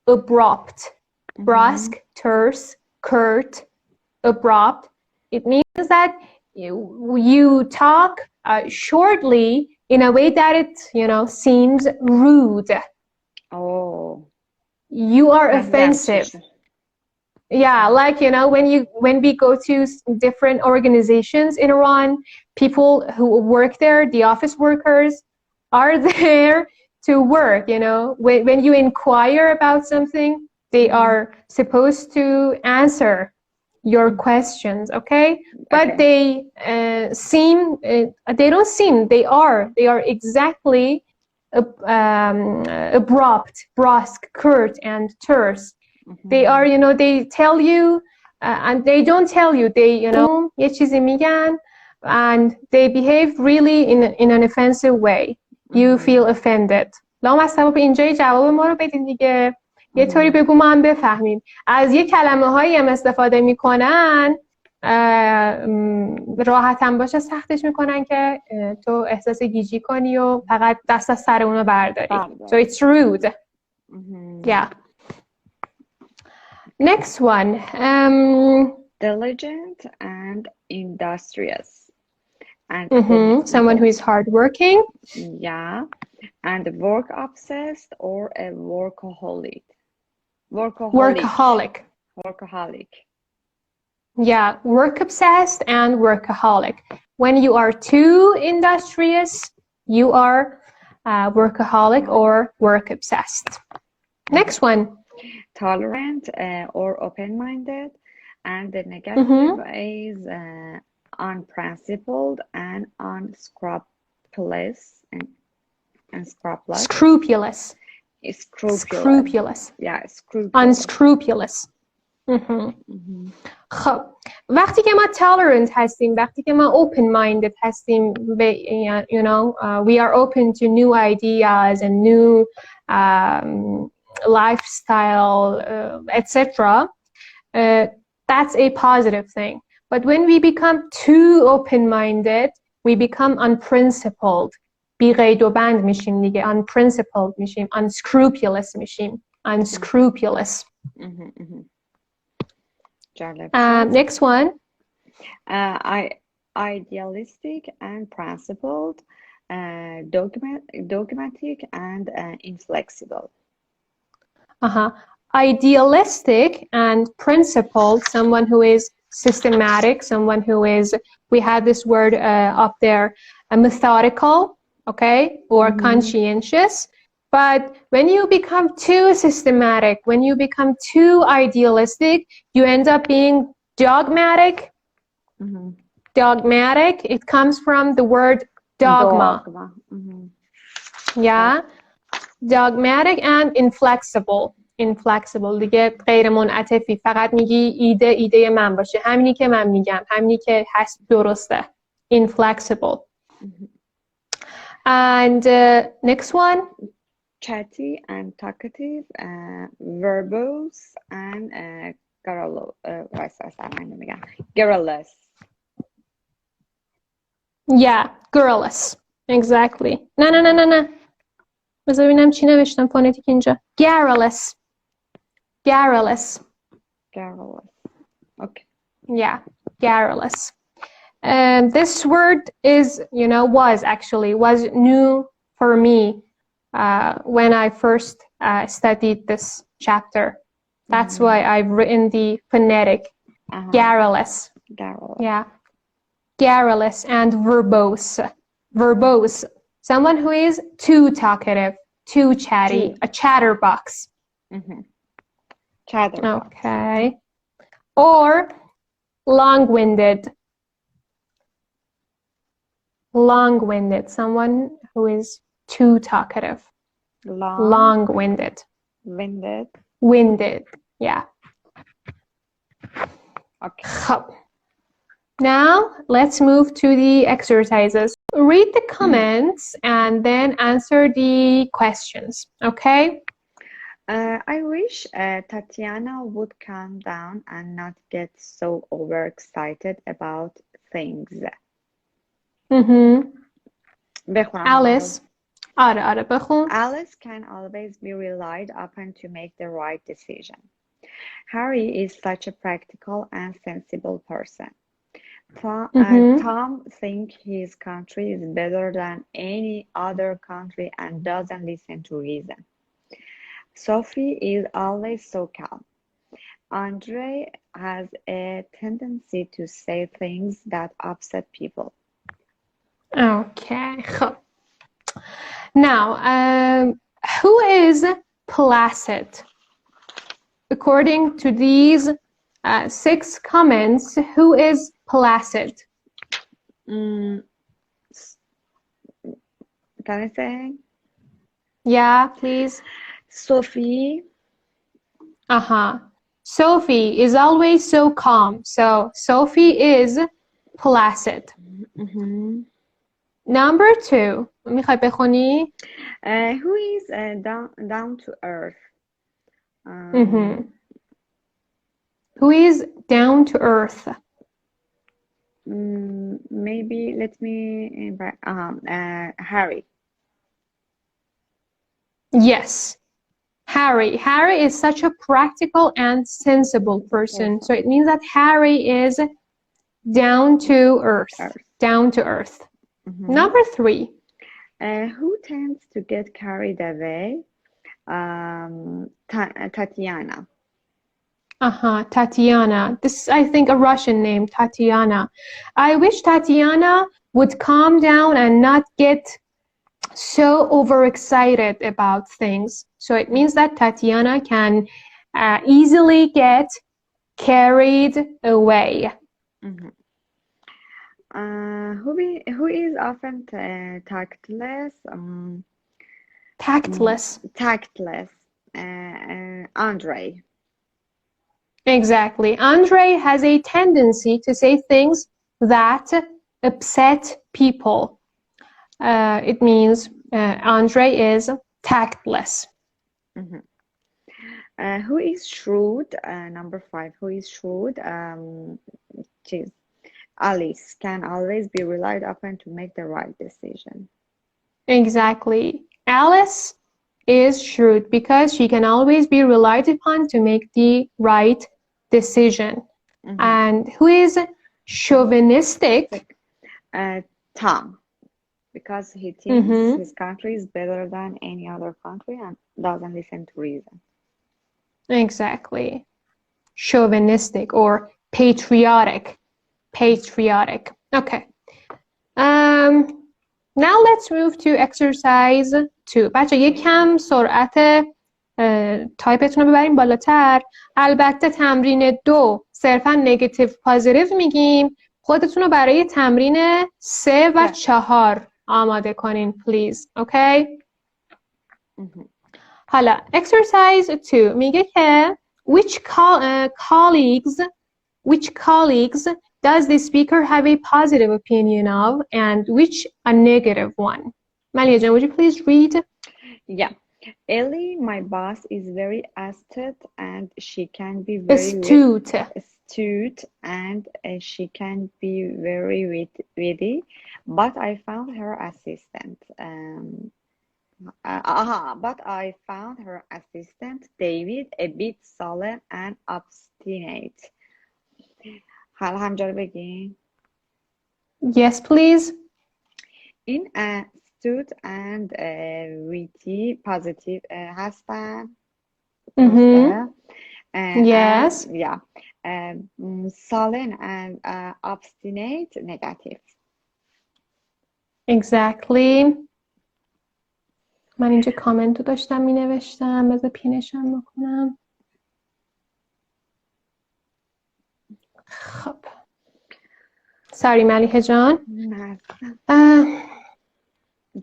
abrupt. Brusque, terse, curt, abrupt. It means that you talk shortly in a way that it, seems rude. Oh. You are offensive. Yeah, like, when we go to different organizations in Iran, people who work there, the office workers, are there to work, When you inquire about something, they are supposed to answer your questions, okay? But they they are exactly abrupt, brusque, curt, and terse. They are, they tell you, and they don't tell you, they, یه چیزی میگن, and they behave really in an offensive way. You feel offended. لامصب به اینجای جواب ما رو بدین دیگه. یه طوری بگو ما هم بفهمیم. از یه کلمه هایی هم استفاده میکنن، راحت هم باشه سختش میکنن که تو احساس گیجی کنی و فقط دست از سر اونو برداری. So it's rude. Yeah. Next one. Diligent and industrious. And someone who is hardworking. Yeah. And work obsessed or a workaholic. Workaholic. Yeah, work obsessed and workaholic. When you are too industrious, you are workaholic or work obsessed. Next one. Tolerant or open-minded, and the negative is unprincipled and unscrupulous. Scrupulous. Yeah, unscrupulous. خب وقتی که ما tolerant هستیم، وقتی که ما open-minded هستیم، we are open to new ideas and new lifestyle, etc. That's a positive thing. But when we become too open-minded, we become unprincipled. بی‌قید و بند میشیم دیگه. Unprincipled میشیم. Unscrupulous میشیم. Unscrupulous. Next one. Idealistic and principled, dogmatic and inflexible. Idealistic and principled, someone who is systematic, someone who is, we had this word up there, methodical, okay, or conscientious. But when you become too systematic, when you become too idealistic, you end up being dogmatic. Dogmatic, it comes from the word dogma. Yeah, dogmatic and inflexible. Inflexible دیگه غیر منعطفی، فقط میگی ایده من باشه، همینی که من میگم، همینی که هست درسته. Inflexible. And next one. Chatty and talkative, verbose and garrulous. Yeah, garrulous. Exactly. نه. بذار ببینم چی نوشتم فونتیک اینجا. Garrulous. Okay. Yeah, garrulous. This word is, was new for me when I first studied this chapter. That's why I've written the phonetic. Garrulous. Yeah. Garrulous and verbose. Verbose. Someone who is too talkative, too chatty, a chatterbox. Chatterbox. Okay. Or long-winded. Long-winded, someone who is too talkative. Long-winded. Winded, yeah. Okay. Now, let's move to the exercises. Read the comments and then answer the questions, okay? I wish Tatiana would calm down and not get so overexcited about things. بخونم اول. Alice. آره بخون. Alice can always be relied upon to make the right decision. Harry is such a practical and sensible person. Tom thinks his country is better than any other country and doesn't listen to reason. Sophie is always so calm. Andre has a tendency to say things that upset people. Okay. خب. Now, who is placid? According to these 6 comments, who is placid? Can I say? Yeah, please. Sophie. Sophie is always so calm. So Sophie is placid. Number 2. میخوای بخونی؟ Who is down to earth? Who is down to earth? Maybe let me Harry. Yes, Harry. Harry is such a practical and sensible person. So it means that Harry is down to earth. Down to earth. Number 3. Who tends to get carried away? Tatiana. Tatiana. This is, I think, a Russian name, Tatiana. I wish Tatiana would calm down and not get so overexcited about things. So it means that Tatiana can easily get carried away. Who is often tactless? Tactless. Tactless. Andre. Exactly. Andre has a tendency to say things that upset people. It means Andre is tactless. Who is shrewd? Number 5. Who is shrewd? Alice can always be relied upon to make the right decision. Exactly. Alice is shrewd because she can always be relied upon to make the right decision. And who is chauvinistic? Tom, because he thinks his country is better than any other country and doesn't listen to reason. Exactly. Chauvinistic or patriotic. Patriotic. Okay. Now let's move to exercise 2. بچه یکم سرعت تایپتون رو ببریم بالاتر. البته تمرین 2 صرفا نگاتیو پازیتیو میگیم. خودتون رو برای تمرین 3 و 4 آماده کنین پلیز. اوکی؟ حالا exercise 2 میگه که which colleagues does the speaker have a positive opinion of and which a negative one? Malia Jan, would you please read? Yeah. Ellie, my boss, is very astute and she can be very astute and she can be very witty, but I found her assistant. But I found her assistant David a bit sullen and obstinate. حالا همجا رو بگیم. Yes, please. این astute and witty positive هستن. Yes. Yeah. Sullen and obstinate negative. Exactly. من اینجا کامنت رو داشتم می نوشتم. بذار پینشم بکنم. خب. Sorry, ملیحه جان.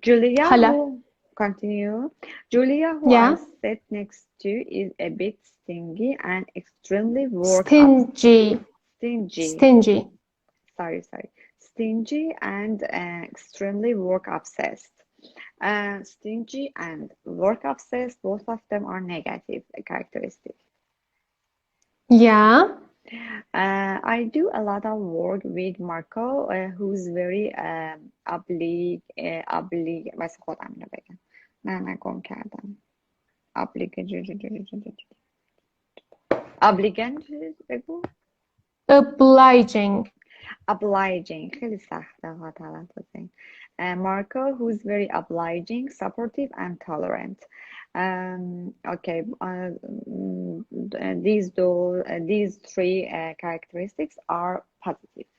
Julia, who continue. Julia, who I sat next to, is a bit stingy and extremely Stingy and extremely work obsessed. Stingy and work obsessed, both of them are negative characteristics. Yeah. I do a lot of work with Marco, who's very بس خودم اینو بگم نه گم کردم obligant بگو obliging خیلی سخته ها تلفظ این Marco, who's very obliging, supportive, and tolerant. Okay, these three characteristics are positive.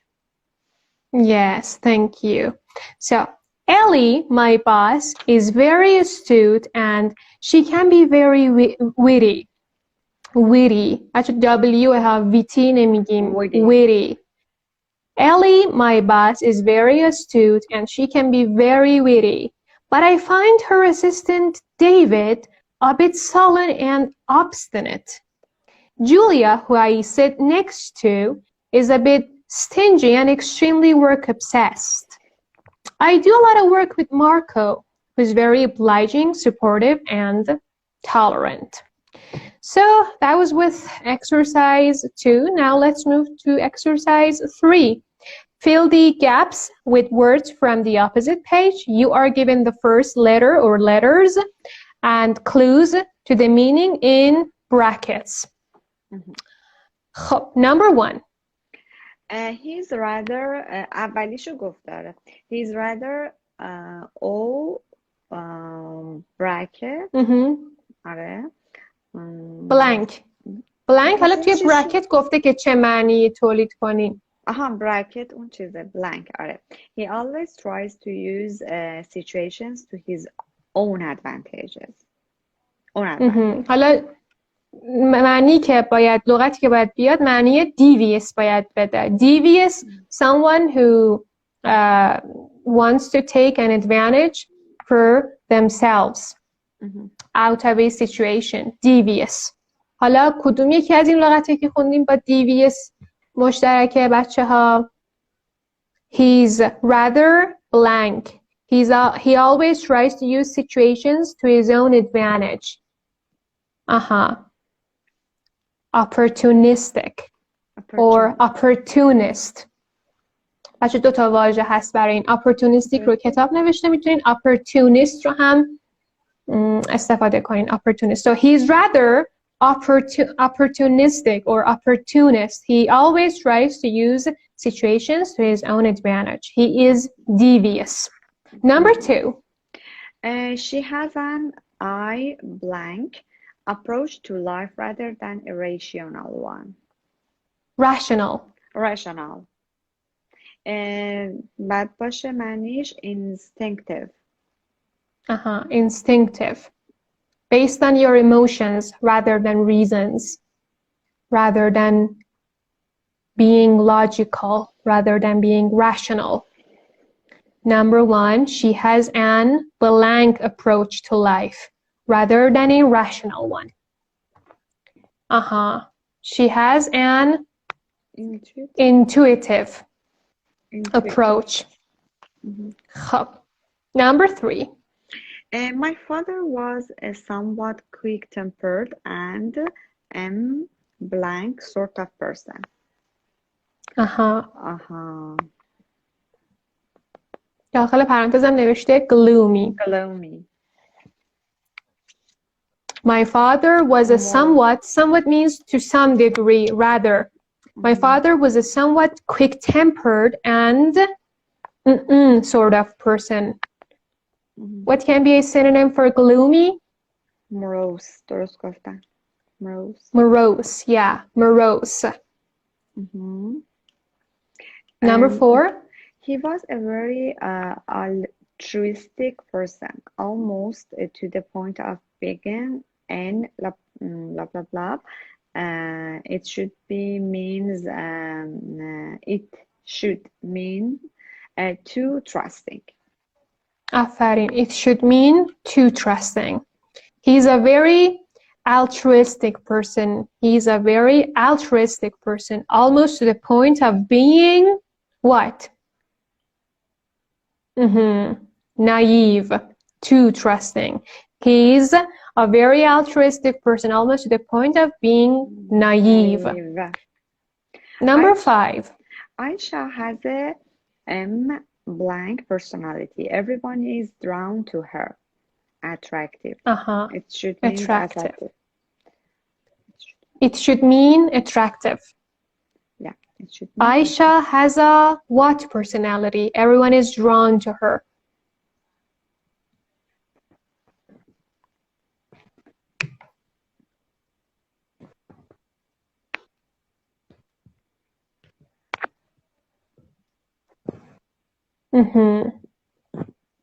Yes, thank you. So Ellie, my boss, is very astute and she can be very witty. Actually W have VT نمیگیم witty. Ellie, my boss, is very astute and she can be very witty. But I find her assistant, David, a bit sullen and obstinate. Julia, who I sit next to, is a bit stingy and extremely work-obsessed. I do a lot of work with Marco, who is very obliging, supportive, and tolerant. So that was with exercise 2. Now let's move to exercise 3. Fill the gaps with words from the opposite page. You are given the first letter or letters and clues to the meaning in brackets. Number 1. He's rather اولیشو گفت داره. He's rather O bracket آره blank حالا توی bracket گفته که چه معنی تولید کنیم. bracket اون چیزه blank آره. He always tries to use situations to his own advantages. حالا معنی که باید لغتی که باید بیاد معنی devious باید بده. Devious, someone who wants to take an advantage for themselves out of a situation. Devious. حالا کدوم یکی از این لغتی که خوندیم با devious مشترکه بچه ها؟ He's rather blank. He always tries to use situations to his own advantage. Opportunistic or opportunist. بچه 2 تا واژه هست برای این. opportunistic رو کتاب نوشته، میتونین opportunist رو هم استفاده کنین. opportunist. So he's rather opportunistic or opportunist. He always tries to use situations to his own advantage. He is devious. Number 2. She has an I blank approach to life rather than a rational one. Rational. بعد باشه معنیش instinctive. Instinctive. Based on your emotions rather than reasons. Rather than being logical. Rather than being rational. Number 1, she has an blank approach to life rather than a rational one. She has an intuitive approach. Number 3. My father was a somewhat quick-tempered and blank sort of person. داخل پرانتزم نوشته gloomy. My father was a somewhat means to some degree, rather. My father was a somewhat quick-tempered and sort of person. What can be a synonym for gloomy? Morose. درست گفتم. Morose, yeah. Morose. Number 4. He was a very altruistic person, almost to the point of being and blah blah blah. It should mean too trusting. آفرین. It should mean too trusting. He's a very altruistic person. He's a very altruistic person, almost to the point of being what? Naive. too trusting. He's a very altruistic person, almost to the point of being naive. Number 5. Aisha has a M blank personality. Everyone is drawn to her. Attractive. It should mean attractive. It should mean attractive. Yeah, it should mean Aisha has a what personality? Everyone is drawn to her.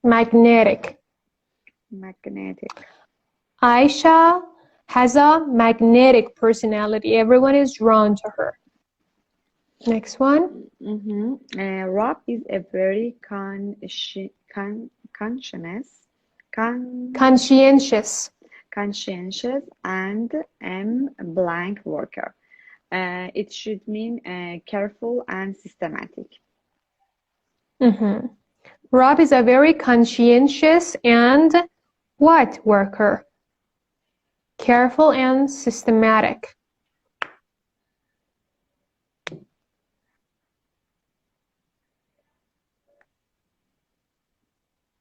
Magnetic. Aisha has a magnetic personality. Everyone is drawn to her. Next one. Rob is a very conscientious and blank worker. It should mean careful and systematic. Rob is a very conscientious and what worker? Careful and systematic.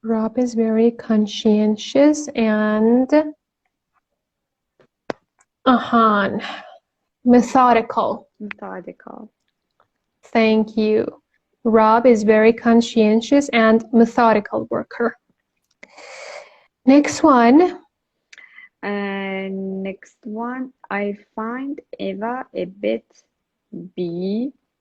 Rob is very conscientious and methodical. Thank you. Rob is very conscientious and methodical worker. Next one. I find Eva a bit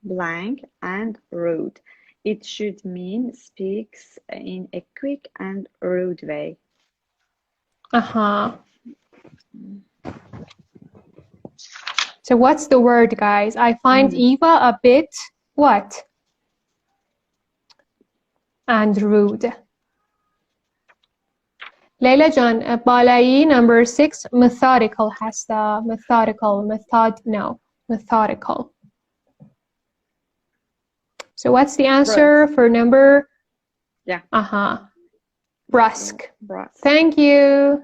blank and rude. It should mean speaks in a quick and rude way. So what's the word, guys? I find Eva a bit what? And rude. Leila John, بالایی number 6 methodical هست. Methodical. So what's the answer for number? Brusque. Thank you.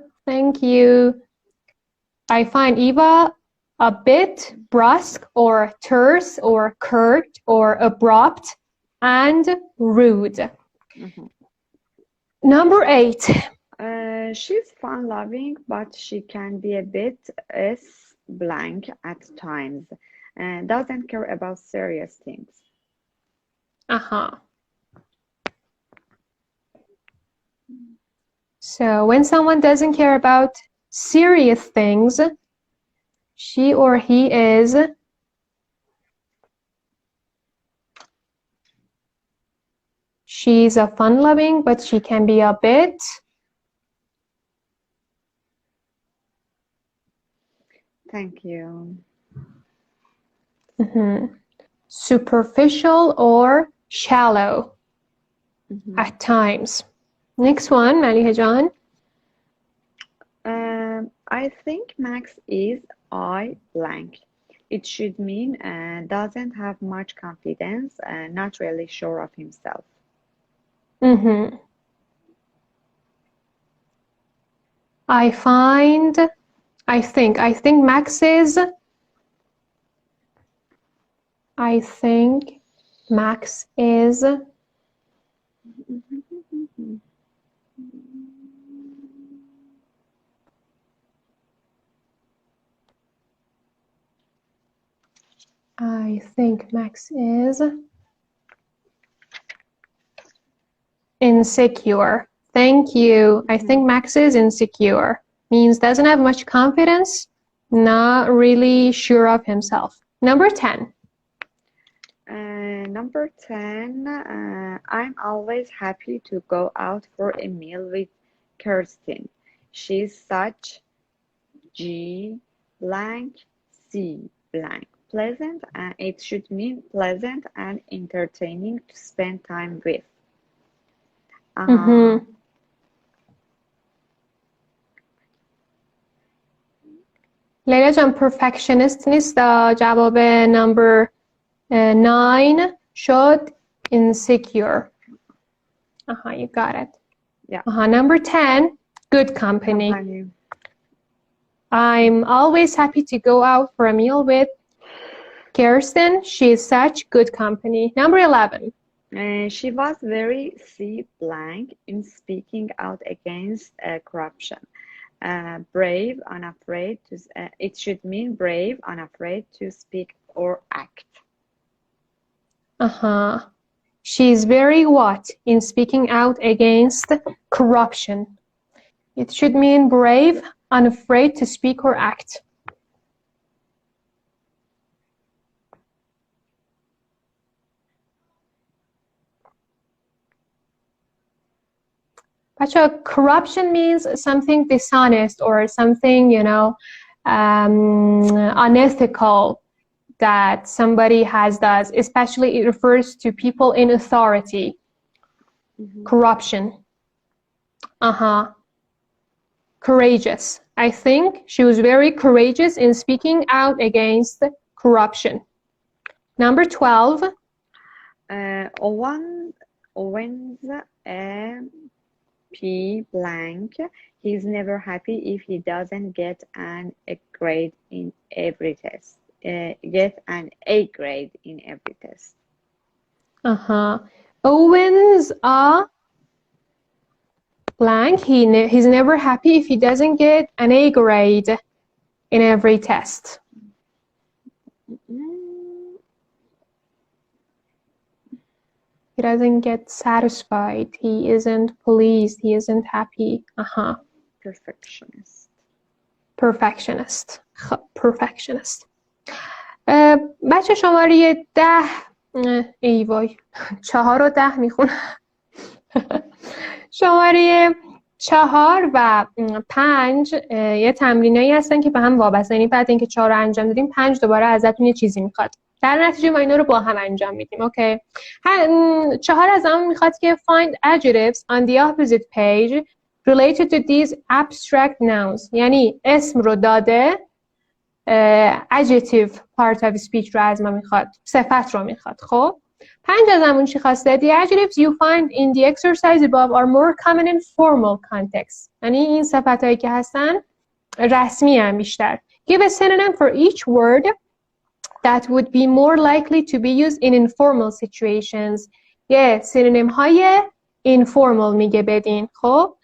I find Eva a bit brusque or terse or curt or abrupt and rude. Number 8. She's fun-loving, but she can be a bit blank at times and doesn't care about serious things. So when someone doesn't care about serious things, she or he is she's a fun-loving, but she can be a bit Thank you. Superficial or shallow at times. Next one, Maliha John. I think Max is I blank. It should mean doesn't have much confidence and not really sure of himself. I think Max is insecure. Thank you. I think Max is insecure. Means doesn't have much confidence, not really sure of himself. Number 10. Number 10, I'm always happy to go out for a meal with Kirsten. She's such G blank C blank. Pleasant, and it should mean pleasant and entertaining to spend time with. لیلا جان perfectionist نیست. جواب number 9 شد insecure. You got it. Yeah. Number 10, good company. I'm always happy to go out for a meal with Kirsten. She is such good company. Number 11. She was very blank in speaking out against corruption. Brave, unafraid to. It should mean brave, unafraid to speak or act. She's very what in speaking out against corruption. It should mean brave, unafraid to speak or act. Corruption means something dishonest or something, unethical that somebody does. Especially it refers to people in authority. Corruption. Courageous. I think she was very courageous in speaking out against corruption. Number 12. Owen's P blank. He's never happy if he doesn't get a grade in every test. Get an A grade in every test. Owens blank. He's never happy if he doesn't get an A grade in every test. He doesn't get satisfied. He isn't pleased. He isn't happy. Perfectionist. بچه شماره 10 ای وای 4 و 10 میخونم. شماره 4 و 5 یه تمرینایی هستن که به هم وابسته. یعنی بعد اینکه 4 رو انجام دادیم 5 دوباره ازتون یه چیزی میخواد. در نتیجه ما اینا رو با هم انجام میدیم. اوکی. 4 از همون میخواد که find adjectives on the opposite page related to these abstract nouns. یعنی اسم رو داده adjective part of speech رو از ما میخواد. صفت رو میخواد. خب 5 از همون چی خواسته؟ The adjectives you find in the exercise above are more common in formal context. یعنی این صفت هایی که هستن رسمی هم بیشتر. Give a synonym for each word that would be more likely to be used in informal situations. یه سینونیم های informal میگه بدین. خب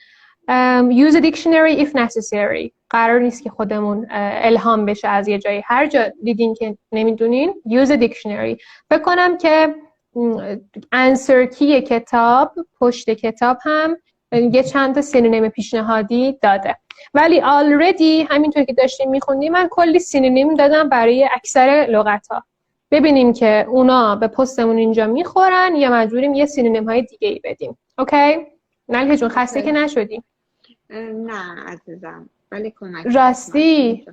use a dictionary if necessary. قرار نیست که خودمون الهام بشه از یه جایی. هر جا دیدین که نمیدونین use a dictionary. فکر کنم که answer key کتاب پشت کتاب هم یه چند تا سینونیم پیشنهادی داده. ولی already همینطور که داشتیم میخوندیم من کلی سینونیم دادم برای اکثر لغت‌ها. ببینیم که اونا به پستمون اینجا میخورن یا مجبوریم یه سینونیم های دیگه ای بدیم. اوکی؟ نلکه جون خسته که نشدیم؟ نه عزیزم ولی کمک راستی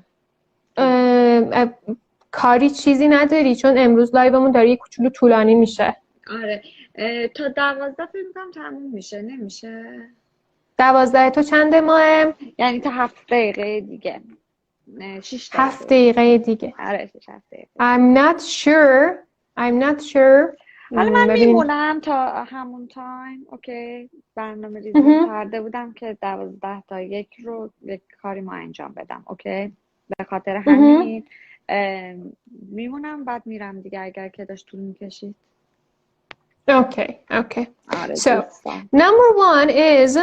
کاری چیزی نداری چون امروز لایومون داره یه کوچولو طولانی میشه. آره تا 12 فکر می‌کنم تموم میشه. نمیشه 12 تو چنده ماه؟ یعنی تا 7 دقیقه دیگه 6 دقیقه 7 دقیقه دیگه. آره 6 دقیقه. I'm not sure. حالا من میمونم تا همون تایم. اوکی برنامه ریزی کرده بودم که 12 تا 1 رو یک کاری ما انجام بدم. اوکی به خاطر همین میمونم بعد میرم دیگه اگر که داشت طول میکشید. Okay. So number 1 is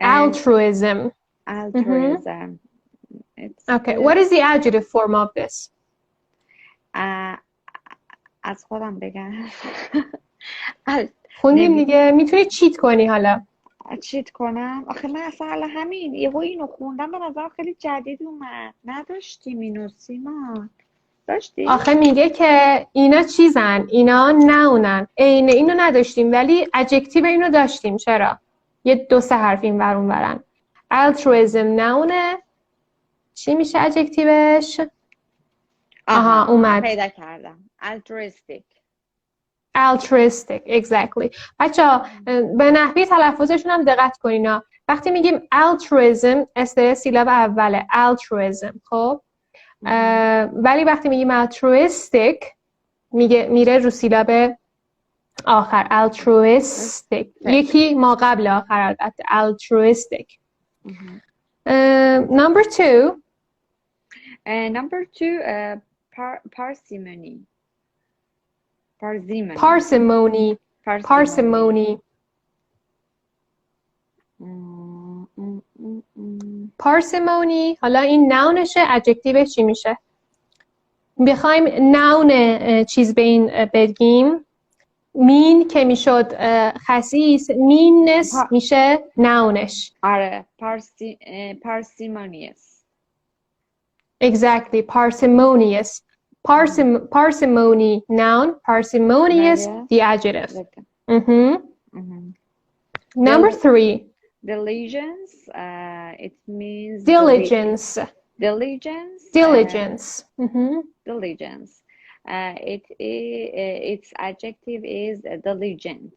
altruism. Okay, what is the adjective form of this? از خودم بگم. خوندیم دیگه میتونی چیت کنی حالا. چیت کنم؟ آخه من اصلا همین اینو خوندم به نظرم خیلی جدید اومد. نداشتیم اینو سیما. داشتیم؟ آخه میگه که اینا چیزن اینا نونن اینو نداشتیم ولی adjective اینو داشتیم. چرا؟ یه 2-3 حرف این ور اون ورن. altruism نونه چی میشه adjectiveش؟ اومد پیدا کردم. altruistic exactly. بچه‌ها به نحوه تلفظشون هم دقت کنین. وقتی میگیم altruism استره سیلاب اوله altruism. خب ولی وقتی میگیم altruistic میره رو سیلاب آخر altruistic. یکی ما قبل آخر البته altruistic. Number two. Number two, parsimony. Parsimony. Parsimony. Parsimony. Parsimony. حالا این ناونشه، ادجکتیوش چی میشه؟ بخوایم ناون چیز به این بگیم، مین که میشد خسیس، مینس میشه ناونش. آره، parsimonious. Exactly, parsimonious. Parsimony, noun. Parsimonious, the adjective. Number three. Diligence. It means diligence. Diligence. Diligence. Diligence. Its adjective is diligent.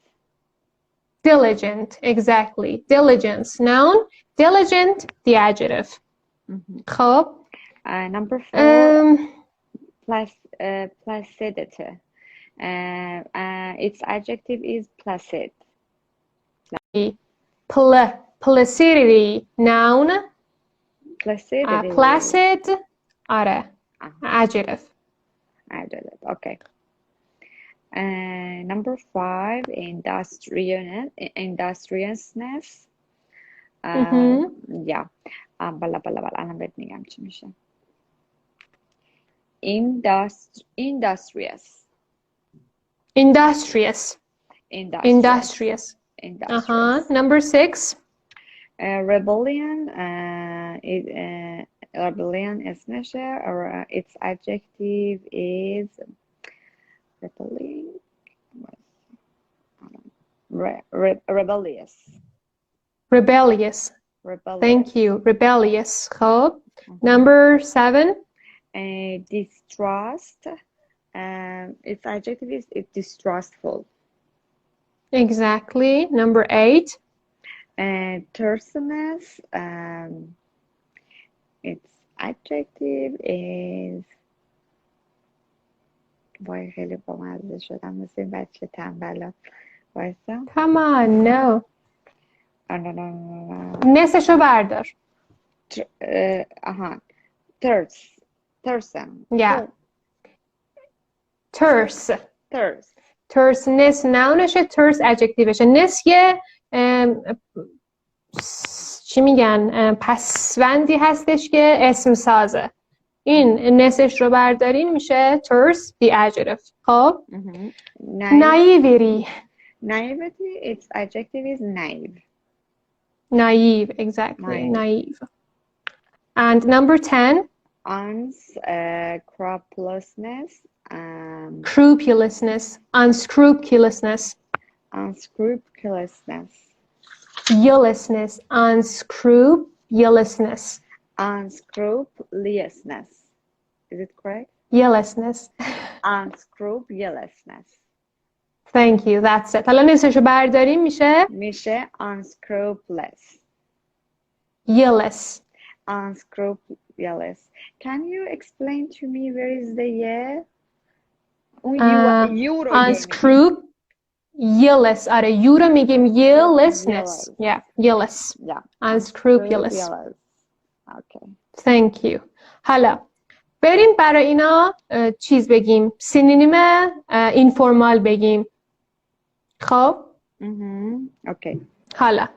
Diligent, exactly. Diligence, noun. Diligent, the adjective. خب. Number four. Placidity. Its adjective is placid. Placidity, noun. Placidity. Placid, آره. Adjective. Adjective. Okay. Number five, industriousness. Yeah. بلا الان بهت میگم چی میشه. Industrious. Industrious. Number six. Rebellion. Rebellion اسمشه, or its adjective is rebellious. Rebellious. Thank you. Rebellious. خب. Number seven. Distrust. Its adjective is distrustful. Exactly. Number eight. Terseness. Its adjective is وای خیلی بامزه شدم مثل این بچه تنبلا. وایسا. Come on, no. نسشو بردار. Tersen. Yeah. Terse. نس ناونشه، ترس ادجکتیوشه. نس یه چی میگن پسوندی هستش که اسم سازه. این نسش رو بردارین میشه terse the adjective. خب. Naivety. Its adjective is naive. Naive, exactly. Naive. And number 10. Unscrupulousness. Unscrupulousness. Unscrupulousness. Unscrupulousness. Is it correct? Unscrupulousness. Thank you. That's it. حالا نسشو برداریم میشه unscrupulous. Unscrupulous. Can you explain to me where is the year? Unscrupulous. آره یو رو میگیم yellessness. Yeah, yelless. Unscrupulous. Okay. Thank you. حالا بریم برای اینا چیز بگیم، سینونیم اینفورمال بگیم. خب. اوکی. حالا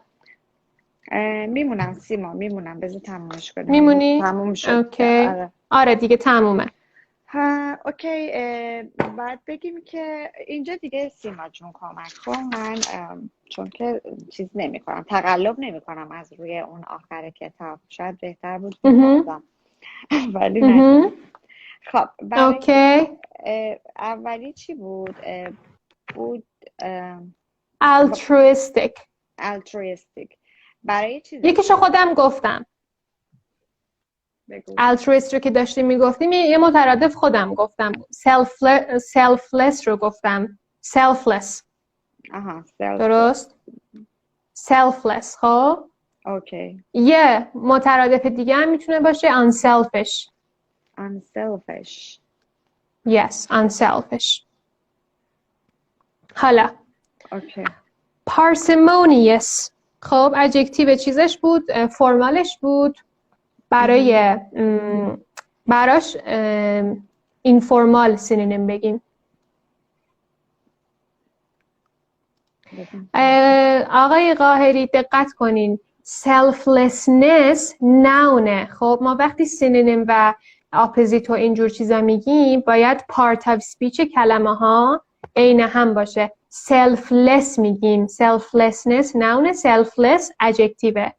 میمونم سیما، میمونم. بذار تمومش کنیم. میمونی؟ تموم شد. اوکی. آره دیگه تمومه. اوکی. بعد بگیم که اینجا دیگه سیما جون کمک کن. من چون که چیز نمی کنم، تقلب نمی کنم از روی اون آخر کتاب. شاید بهتر بود بخوندم ولی نه. خب اوکی. اولی چی بود؟ altruistic. برای چی؟ یکیشو خودم گفتم. altruist رو که داشتیم میگفتیم یه مترادف خودم گفتم. selfless رو گفتم. selfless. درست؟ selfless. خب. اوکی. یه مترادف دیگه هم میتونه باشه unselfish. Yes, unselfish. حالا اوکی. parsimonious خب ادجکتیو چیزش بود، فرمالش بود. براش اینفورمال سینونیم بگیم. آقای قاهری دقت کنین، selflessness نونه. خب ما وقتی سینونیم و اپوزیت و اینجور چیزا میگیم باید part of speech کلمه ها عین هم باشه. selfless میگیم، selflessness نونه، selfless adjective.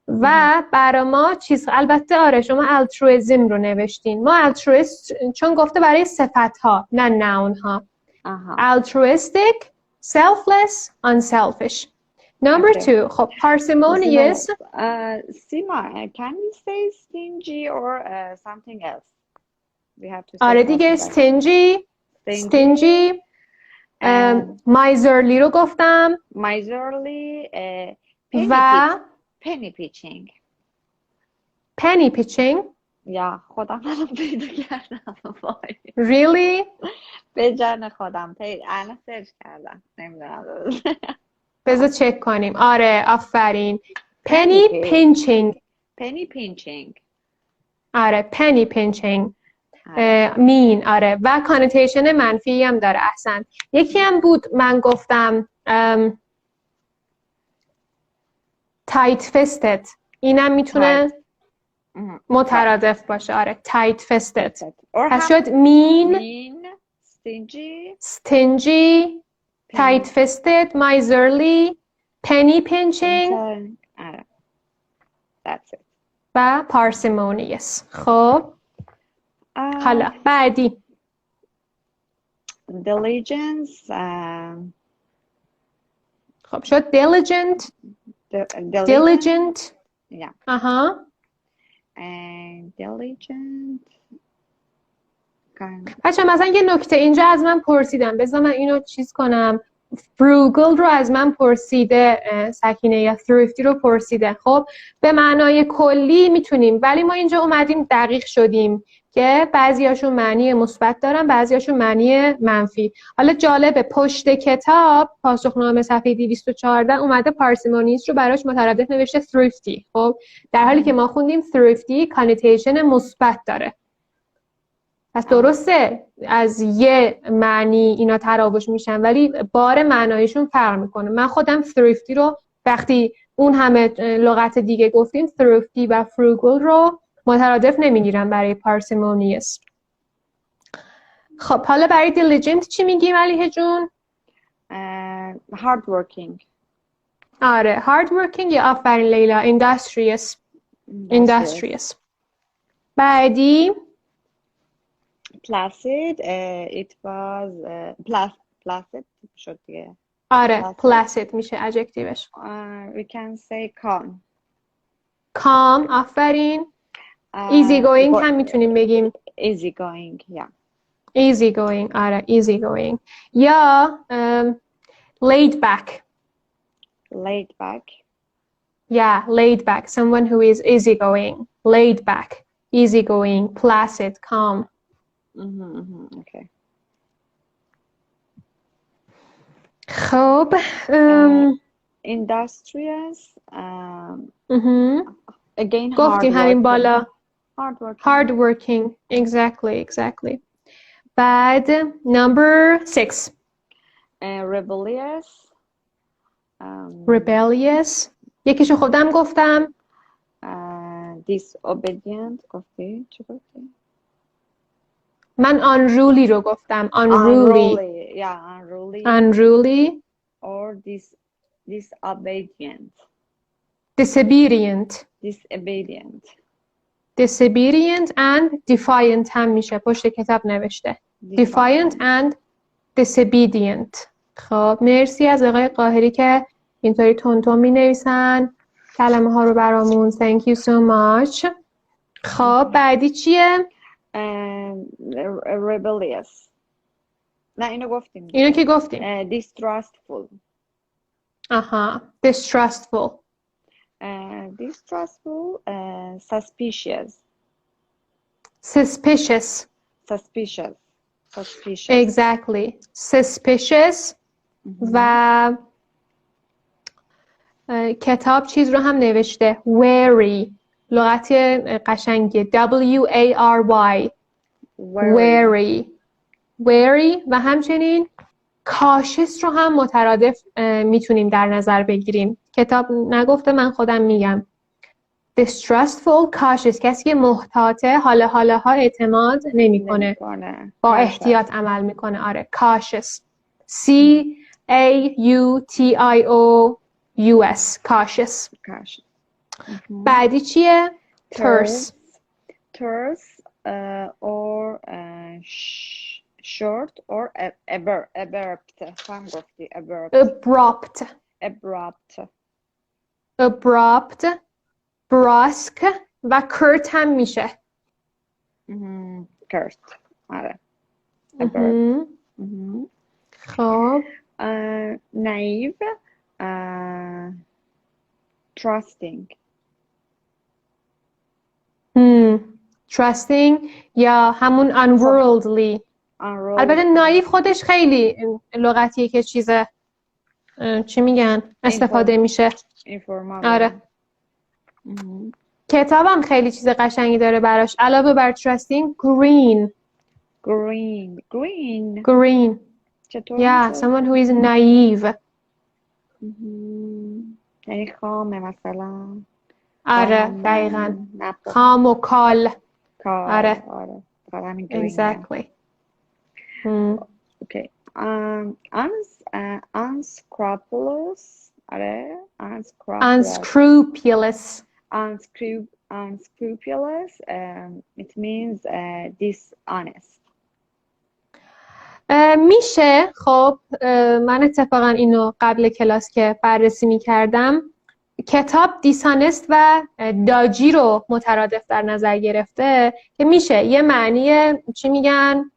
و برای ما البته آره شما altruism رو نوشتین، ما altruist چون گفته برای صفت ها نه نون ها. altruistic, selfless, unselfish. Number two, خب parsimonious. Sima, can you say stingy or something else? We have to say آره دیگه stingy. miserly رو گفتم. miserly. penny pitching. penny pitching. یا خودم الان پیدا کردم. really؟ به جان خودم الان سرچ کردم، نمیدونم. بذار چک کنیم. آره آفرین. penny pinching. penny pinching. آره penny pinching. mean. آره و کانوتیشن منفی هم داره. احسن. یکی هم بود من گفتم tight fisted. اینم میتونه مترادف باشه. آره tight fisted. پس شد mean, stingy, tight fisted, miserly, penny pinching. That's it. و parsimonious. خب حالا بعدی diligence. خب شد diligent. diligent. Yeah. diligent. بچه مثلا یه نکته اینجا از من پرسیدم، بذار من اینو چیز کنم. frugal رو از من پرسیده سکینه، یا thrifty رو پرسیده. خب به معنای کلی میتونیم، ولی ما اینجا اومدیم دقیق شدیم که بعضیاشون معنی مثبت دارن، بعضیاشون معنی منفی. حالا جالبه پشت کتاب پاسخنامه صفحه 214 اومده parsimonious رو براش مترادف نوشته thrifty. خب در حالی که ما خوندیم thrifty کانوتیشن مثبت داره. پس درسته از یه معنی اینا تراوش میشن ولی بار معنایشون فرق میکنه. من خودم thrifty رو وقتی اون همه لغت دیگه گفتیم thrifty و frugal رو مترادف نمیگیرم برای parsimonious. خب حالا برای diligent چی میگیم علیه جون؟ hard working. آره hard working یا آفرین لیلا industrious. بعدی placid. It was placid شد دیگه. آره placid میشه adjectiveش. We can say calm. آفرین. easy going هم میتونیم بگیم. easy going. yeah. easy going. آره easy going. یا laid back. yeah laid back. someone who is easy going. laid back, easy going, placid, calm. okay. خب industrious. again گفتیم همین بالا. hard working. exactly. بعد number 6 rebellious. یکیشو خودم گفتم. disobedient. گفتی چی گفتی؟ من unruly رو گفتم. unruly. yeah, unruly or disobedient. disobedient and defiant هم میشه. پشت کتاب نوشته defiant and disobedient. خب مرسی از آقای قاهری که اینطوری تون می نویسن کلمه ها رو برامون. thank you so much. خب بعدی چیه؟ rebellious. نه اینو گفتیم. اینو که گفتیم. distrustful. distrustful. suspicious. suspicious. exactly suspicious و کتاب چیز رو هم نوشته wary لغت قشنگه W-A-R-Y wary wary و همچنین cautious رو هم مترادف میتونیم در نظر بگیریم. کتاب نگفته، من خودم میگم. distrustful cautious کسی که محتاطه، حالا اعتماد نمیکنه، با احتیاط عمل میکنه. آره cautious C-A-U-T-I-O-U-S cautious. بعدی چیه؟ terse or short or abrupt. هم گفتی abrupt brusque و curt هم میشه. curt. آره. خب naive trusting. trusting یا همون unworldly. البته نایف خودش خیلی لغتیه که چی میگن استفاده میشه. آره. کتابم خیلی چیز قشنگی داره براش علاوه بر trusting. green چطور؟ yeah someone who is naive. یعنی خامه مثلا. آره دقیقاً خام و کال. آره exactly. Okay. Unscrupulous. آره unscrupulous. It means dishonest. میشه. خب من اتفاقا اینو قبل کلاس که بررسی میکردم کتاب دیسانست و داجی رو مترادف در نظر گرفته که میشه یه معنی چی میگن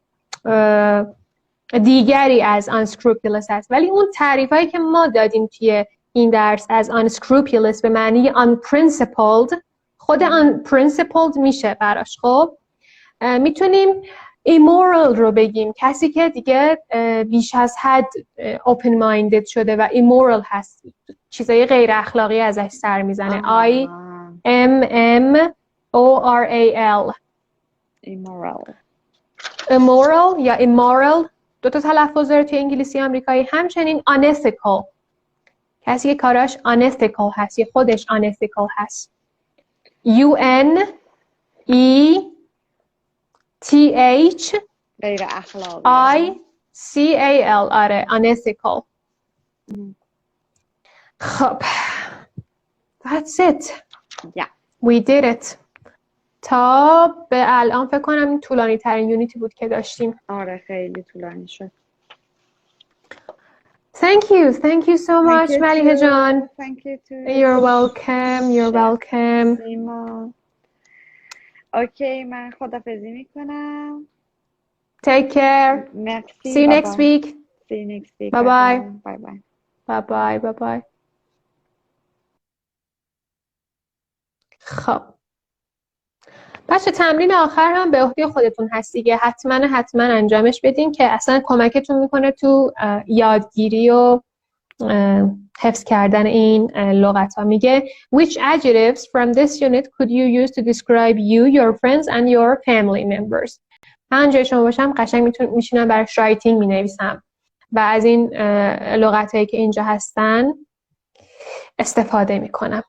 دیگری از unscrupulous هست، ولی اون تعریف هایی که ما دادیم توی این درس از unscrupulous به معنی unprincipled، خود unprincipled میشه براش. خب میتونیم immoral رو بگیم، کسی که دیگه بیش از حد open minded شده و immoral هست، چیزای غیر اخلاقی ازش سر میزنه. I-M-M-O-R-A-L immoral یا immoral دو تا تلفظ داره توی انگلیسی آمریکایی. همچنین unethical کسی که کاراش unethical هست یا خودش unethical هست. U-N-E-T-H غیر اخلاقی. I-C-A-L آره unethical. خب that's it. Yeah. We did it. تا به الان فکر کنم این طولانی ترین یونیتی بود که داشتیم. آره خیلی طولانی شد. Thank you so much ملیحه جان. Thank you too. You're welcome. سیما. اوکی من خداحافظی میکنم. Take care. Merci. See you next week. Bye bye. خب بچه تمرین آخر هم به عهده خودتون هست دیگه، حتما انجامش بدین که اصلا کمکتون میکنه تو یادگیری و حفظ کردن این لغت ها. میگه which adjectives from this unit could you use to describe you, your friends and your family members. من جای شما باشم قشنگ میشینم براش رایتینگ مینویسم و از این لغت هایی که اینجا هستن استفاده میکنم.